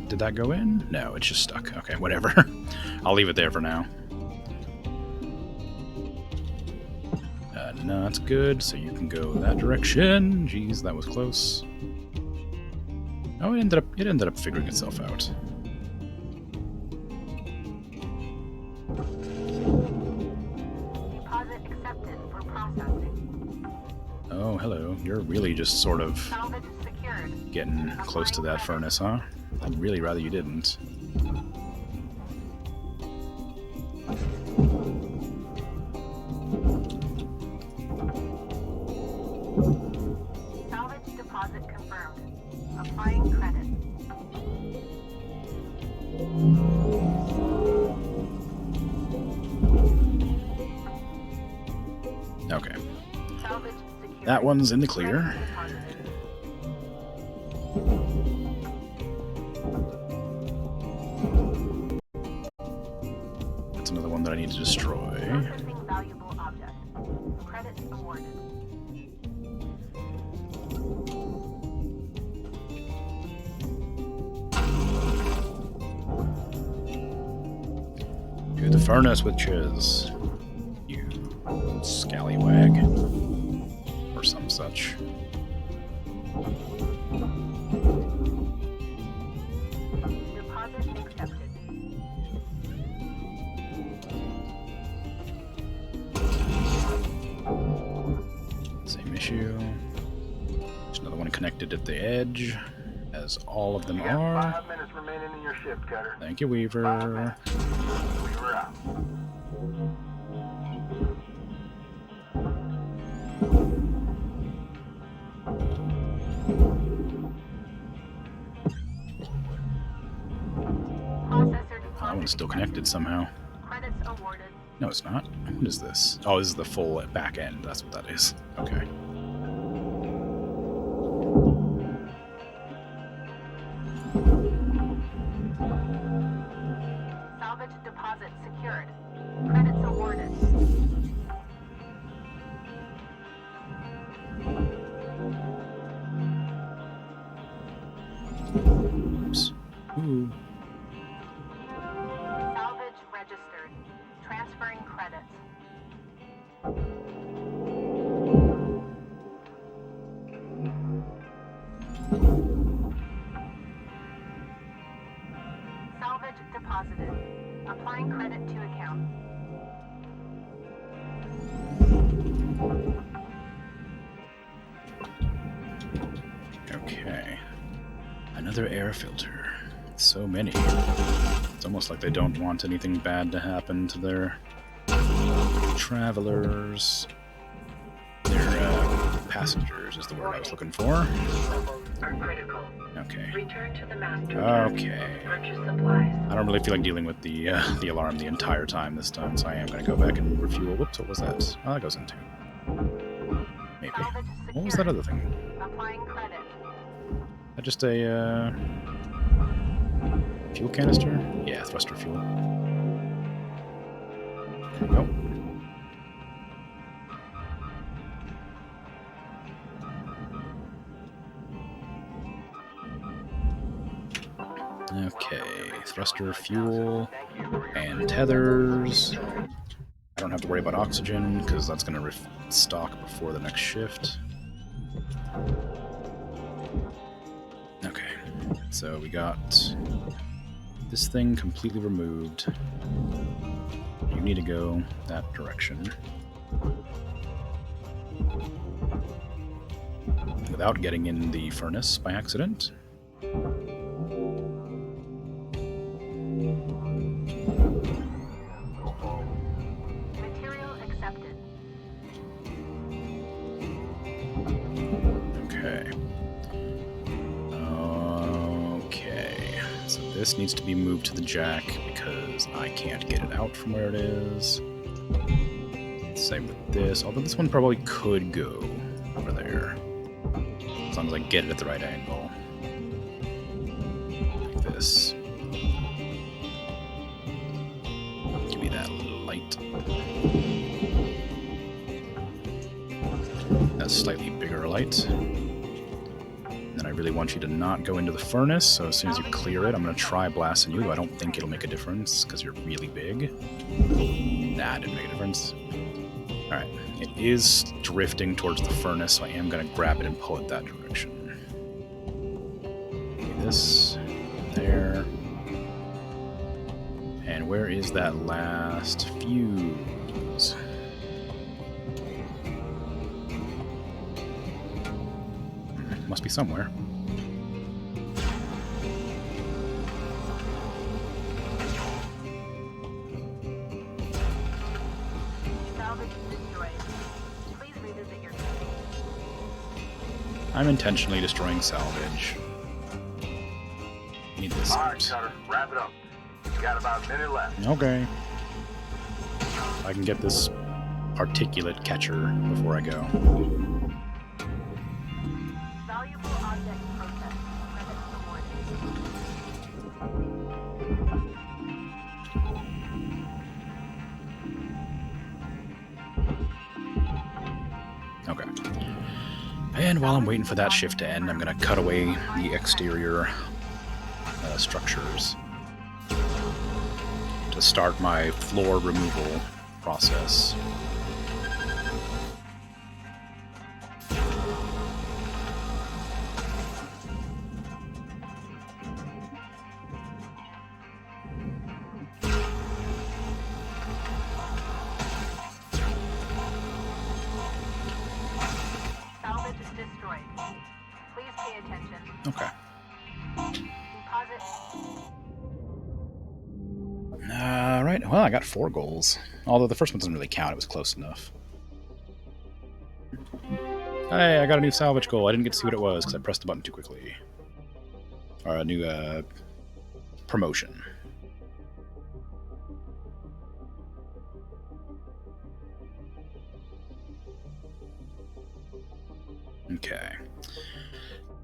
Did that go in? No, it's just stuck. Okay, whatever. I'll leave it there for now. No, that's good. So you can go that direction. Jeez, that was close. Oh, it ended up figuring itself out. Deposit accepted for processing. Oh, hello. You're really just sort of Salvage secured. getting close to that furnace, huh? I'd really rather you didn't. Salvage deposit confirmed. Applying credit. Okay. Salvage secured. That one's in the clear. Credit deposited. That's another one that I need to destroy. Processing valuable object. Credit awarded. To the furnace witches. You scallywag. Or some such. Deposit accepted. Same issue. There's another one connected at the edge, as all of them You got are. 5 minutes remaining in your shift, Cutter. Thank you, Weaver. 5 minutes. We were out. Processor That deposit one's still connected somehow. Credits awarded. No, it's not. What is this? Oh, this is the full back end. That's what that is. Okay. Salvage deposit secured. Credits awarded. Oops. Ooh. Another air filter. So many. It's almost like they don't want anything bad to happen to their travelers. Their passengers is the word I was looking for. Are critical. Okay. Return to the master. Okay. Purchase supplies. I don't really feel like dealing with the alarm the entire time this time, so I am going to go back and refuel. Whoops, what was that? Oh, that goes into. Maybe. What was that other thing? Applying credit. That just a fuel canister? Yeah, thruster fuel. There we go. Okay, thruster fuel and tethers. I don't have to worry about oxygen because that's going to restock before the next shift. Okay, so we got this thing completely removed. You need to go that direction. Without getting in the furnace by accident. Material accepted. Okay. Okay. So this needs to be moved to the jack because I can't get it out from where it is. Same with this, although this one probably could go over there. As long as I get it at the right angle. Like this. Give me that light. That slightly bigger light. And I really want you to not go into the furnace, so as soon as you clear it, I'm going to try blasting you. I don't think it'll make a difference, because you're really big. Nah, it didn't make a difference. Alright, it is drifting towards the furnace, so I am going to grab it and pull it that direction. This, there. And where is that last fuse? Must be somewhere. Salvage destroyed. Please revisit your I'm intentionally destroying salvage. Need this All right, out. Cutter, wrap it up. You got about a minute left. Okay. I can get this particulate catcher before I go. valuable object process. Credits awarded. Okay. And while I'm waiting for that shift to end, I'm going to cut away the exterior structures to start my floor removal process. Salvage is destroyed. Please pay attention. Okay. Deposit. Alright, well, I got 4 goals. Although the first one doesn't really count, it was close enough. Hey, I got a new salvage goal. I didn't get to see what it was because I pressed the button too quickly. Or a new, promotion. Okay.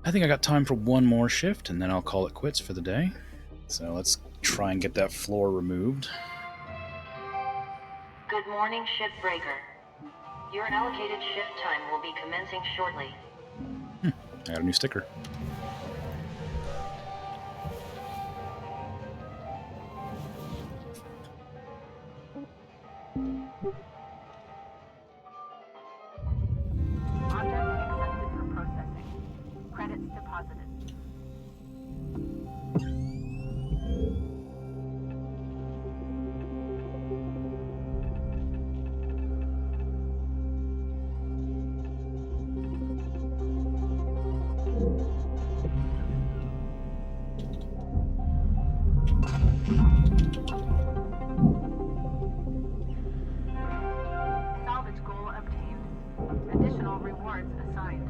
I think I got time for one more shift, and then I'll call it quits for the day. So let's try and get that floor removed. Good morning, Shipbreaker. Your allocated shift time will be commencing shortly. I got a new sticker. Object accepted for processing. Credits deposited. Additional rewards assigned.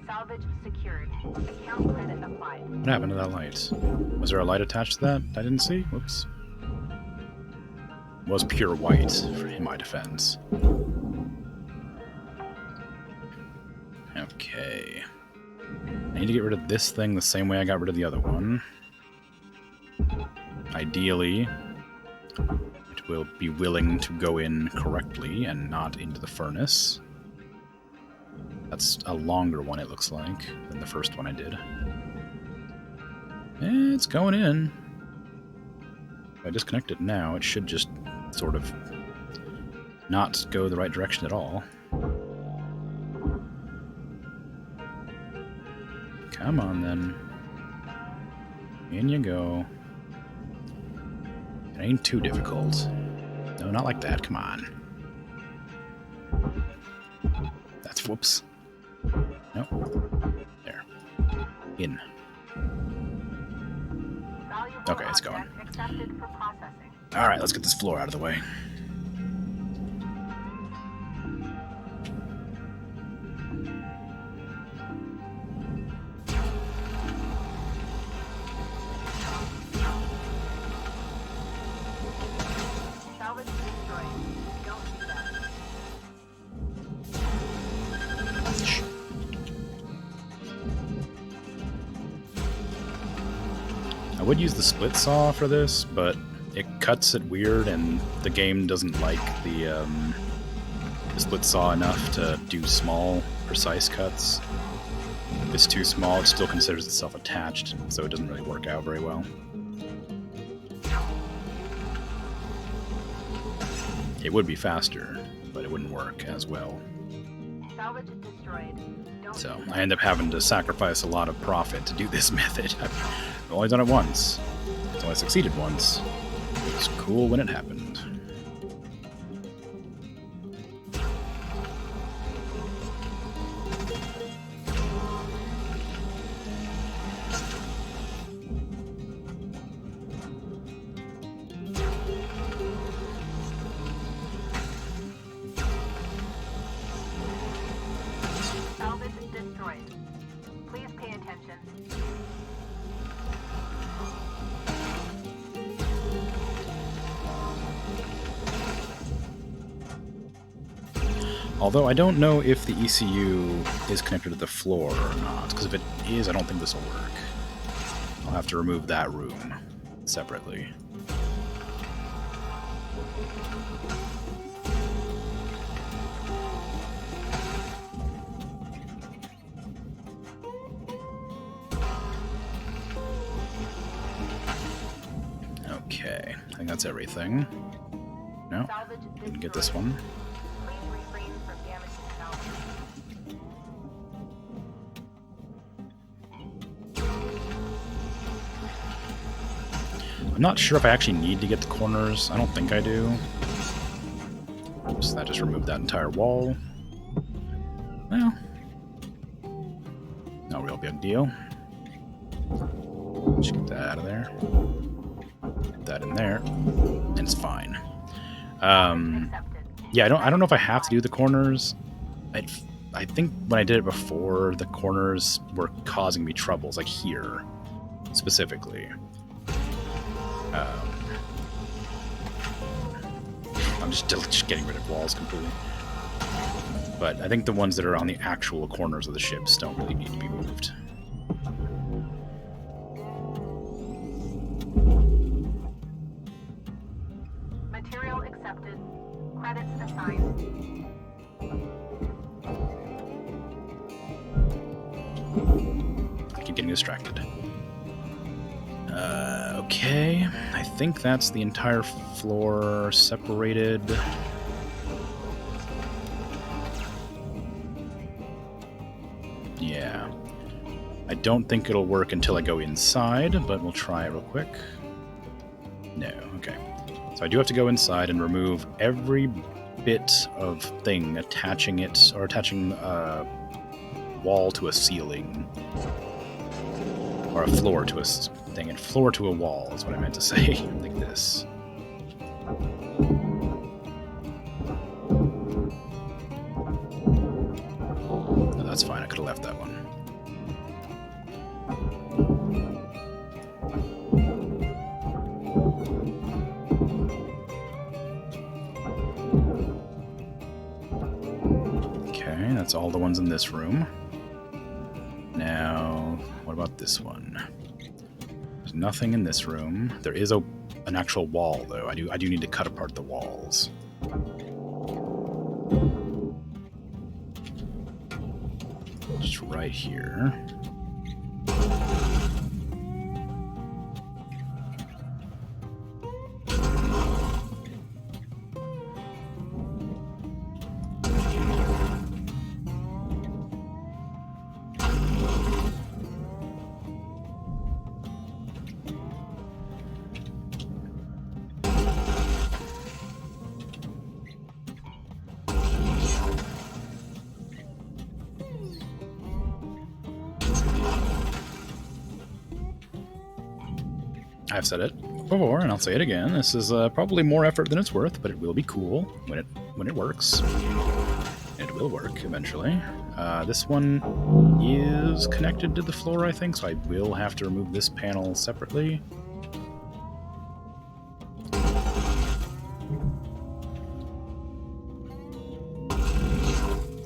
Salvage secured. Account credit applied. What happened to that light? Was there a light attached to that I didn't see? Whoops. It was pure white, in my defense. Okay. I need to get rid of this thing the same way I got rid of the other one. Ideally, it will be willing to go in correctly and not into the furnace. That's a longer one, it looks like, than the first one I did. It's going in. If I disconnect it now, it should just sort of not go the right direction at all. Come on, then. In you go. It ain't too difficult. No, not like that. Come on. That's whoops. No. There. In. Okay, it's going. Alright, let's get this floor out of the way. Salvage destroyed. Don't do that. Shh. I would use the split saw for this, but it cuts it weird, and the game doesn't like the split saw enough to do small, precise cuts. If it's too small, it still considers itself attached, so it doesn't really work out very well. It would be faster, but it wouldn't work as well. Salvage destroyed. Don't So do that. I end up having to sacrifice a lot of profit to do this method. I've only done it once, so I succeeded once. It was cool when it happened. Salvage destroyed. Please pay attention. Although I don't know if the ECU is connected to the floor or not, because if it is, I don't think this will work. I'll have to remove that room separately. Okay, I think that's everything. No, Salvage didn't get destroyed. this one. Please refrain from damaging salvage. I'm not sure if I actually need to get the corners. I don't think I do. So that just removed that entire wall. Well, no real big deal. Just get that out of there. Get that in there, and it's fine. Accepted. Yeah, I don't know if I have to do the corners. I think when I did it before, the corners were causing me troubles, like here, specifically. I'm just getting rid of walls completely. But I think the ones that are on the actual corners of the ships don't really need to be moved. Material accepted. Credits assigned. I keep getting distracted. Okay, I think that's the entire floor separated. Yeah. I don't think it'll work until I go inside, but we'll try real quick. No, okay. So I do have to go inside and remove every bit of thing attaching it, or attaching wall to a ceiling. Or a floor to a... Dang it, floor to a wall is what I meant to say. Like this. No, that's fine, I could have left that one. Okay, that's all the ones in this room. Now, what about this one? There's nothing in this room. There is an actual wall, though. I do need to cut apart the walls. Just right here. I've said it before, and I'll say it again. This is probably more effort than it's worth, but it will be cool when it works. And it will work eventually. This one is connected to the floor, I think, so I will have to remove this panel separately.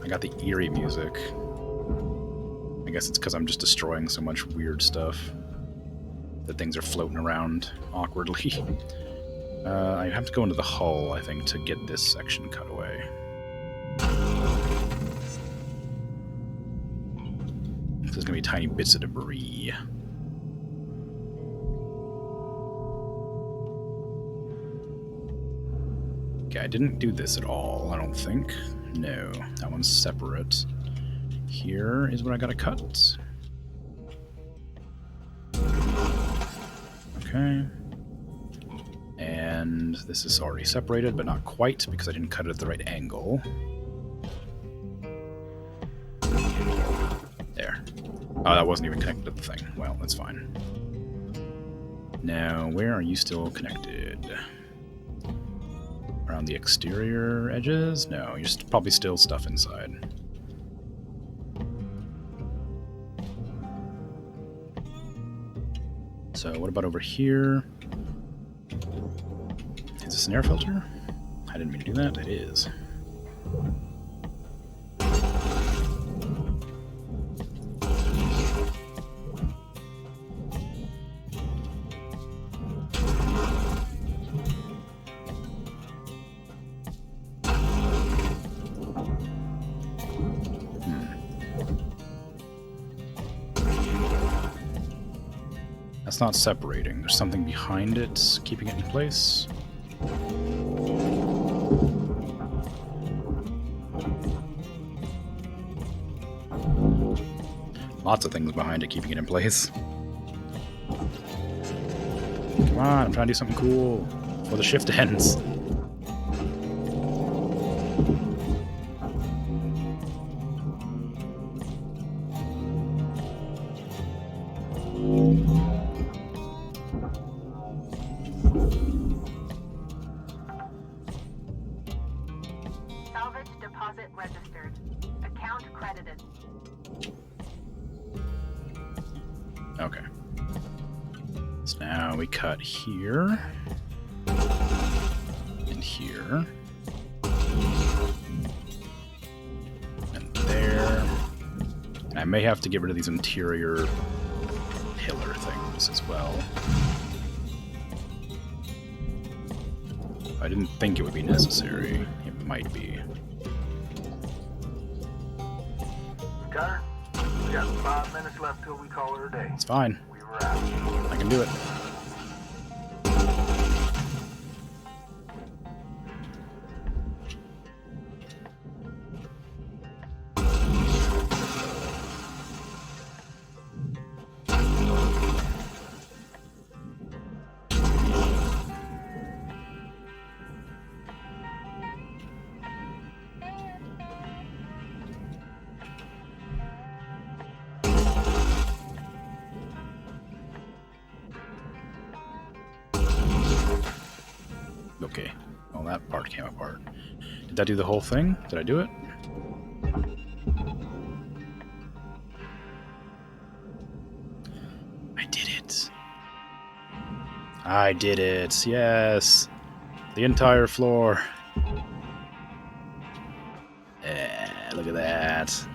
I got the eerie music. I guess it's because I'm just destroying so much weird stuff. That things are floating around awkwardly. I have to go into the hull, I think, to get this section cut away. There's gonna be tiny bits of debris. Okay, I didn't do this at all, I don't think. No, that one's separate. Here is what I gotta cut. Okay. And this is already separated, but not quite, because I didn't cut it at the right angle. There. Oh, that wasn't even connected to the thing. Well, that's fine. Now, where are you still connected? Around the exterior edges? No, you're probably still stuff inside. So what about over here? Is this an air filter? I didn't mean to do that. It is. That's not separating. There's something behind it, keeping it in place. Lots of things behind it, keeping it in place. Come on, I'm trying to do something cool before the shift ends. Salvage deposit registered. Account credited. Okay. So now we cut here. And here. And there. And I may have to get rid of these interior pillar things as well. I didn't think it would be necessary. It might be. Cutter, we got 5 minutes left till we call it a day. It's fine. We were out. I can do it. Well, that part came apart. Did that do the whole thing? Did I do it? I did it. I did it. Yes. The entire floor. Yeah, look at that.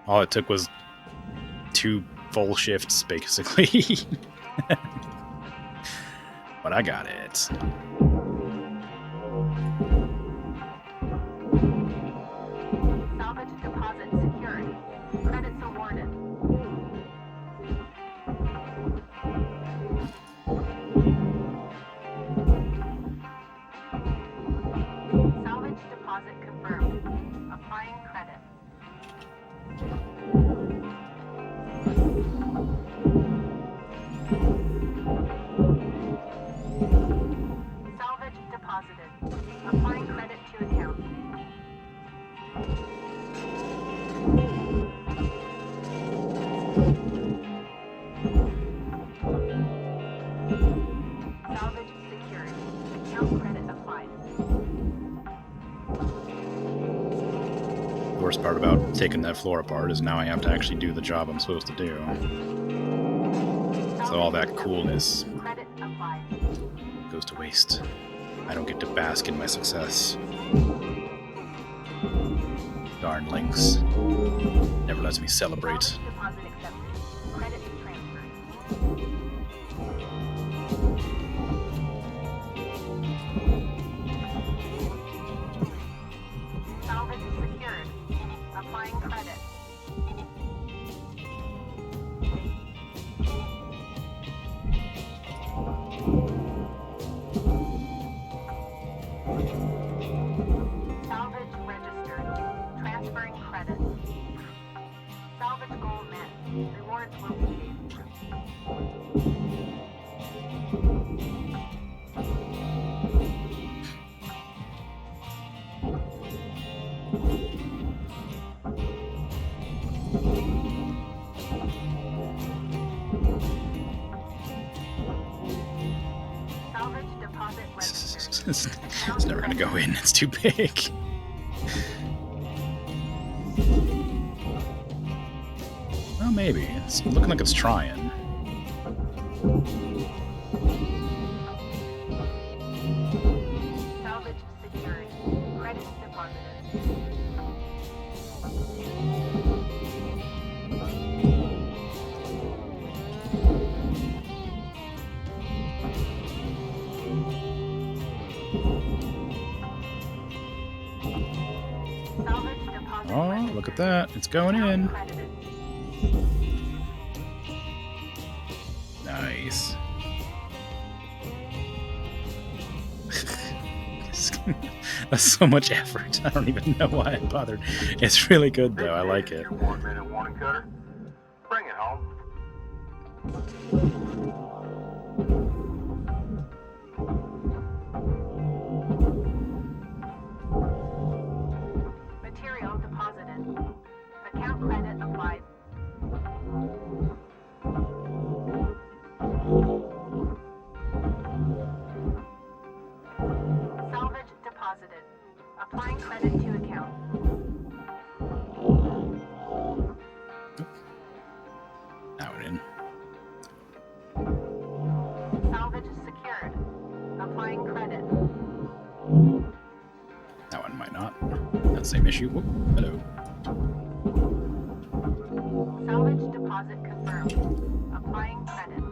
All it took was 2 full shifts, basically. But I got it. Salvage deposit secured. Credits awarded. Salvage deposit confirmed. Applying credit. Salvage deposited. Applying credit to account. Salvage secured. Account credit applied. The worst part about taking that floor apart is now I have to actually do the job I'm supposed to do. So all that coolness Credit applied. goes to waste. I don't get to bask in my success. Darn Lynx. Never lets me celebrate. Salvage deposit accepted. Credit transferred. Salvage secured. Applying credit. Salvage registered. Transferring credit. Salvage goal met. Rewards will be paid. Salvage deposit registered. It's never gonna go in, it's too big. Well, maybe. It's looking like it's trying. Salvage secured. Credit deposited. Salvage deposit Oh, registered. look at that. It's going in. Credited. Nice. That's so much effort. I don't even know why I bothered. It's really good, though. I like it. Your 1-minute warning, Cutter. Bring it home. Material deposited. Account credit applied. Salvage deposited. Applying credit to account. That went in. Salvage secured. Applying credit. That one might not. That same issue. Whoop. Hello. Salvage deposit confirmed. Applying credit.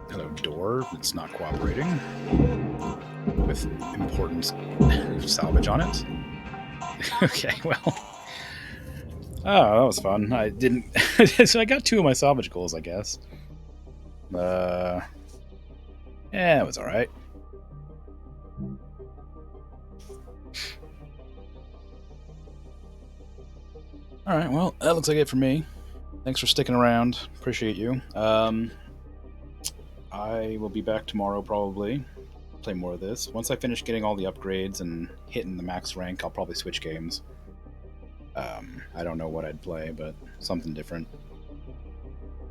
Hello, door. It's not cooperating. With important salvage on it. Okay, well. Oh, that was fun. I didn't. So I got 2 of my salvage goals, I guess. Yeah, it was alright. Alright, well, that looks like it for me. Thanks for sticking around. Appreciate you. I will be back tomorrow, probably. Play more of this. Once I finish getting all the upgrades and hitting the max rank, I'll probably switch games. I don't know what I'd play, but something different.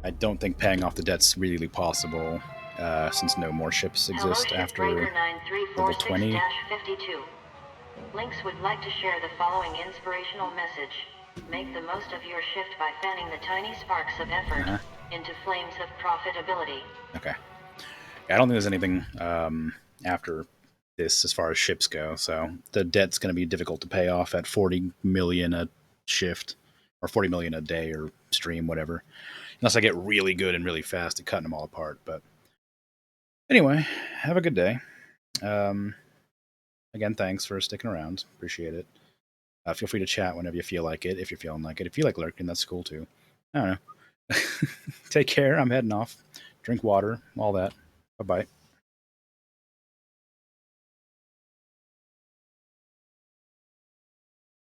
I don't think paying off the debt's really possible since no more ships Hello, exist after Shipbreaker level 20. 9346-52. Lynx would like to share the following inspirational message. Make the most of your shift by fanning the tiny sparks of effort into flames of profitability. Okay. I don't think there's anything after this as far as ships go, so the debt's going to be difficult to pay off at 40 million a shift, or 40 million a day or stream, whatever. Unless I get really good and really fast at cutting them all apart. But anyway, have a good day. Um, Again, thanks for sticking around. Appreciate it. Feel free to chat whenever you feel like it, if you're feeling like it. If you like lurking, that's cool too. I don't know. Take care. I'm heading off. Drink water, all that. Bye bye.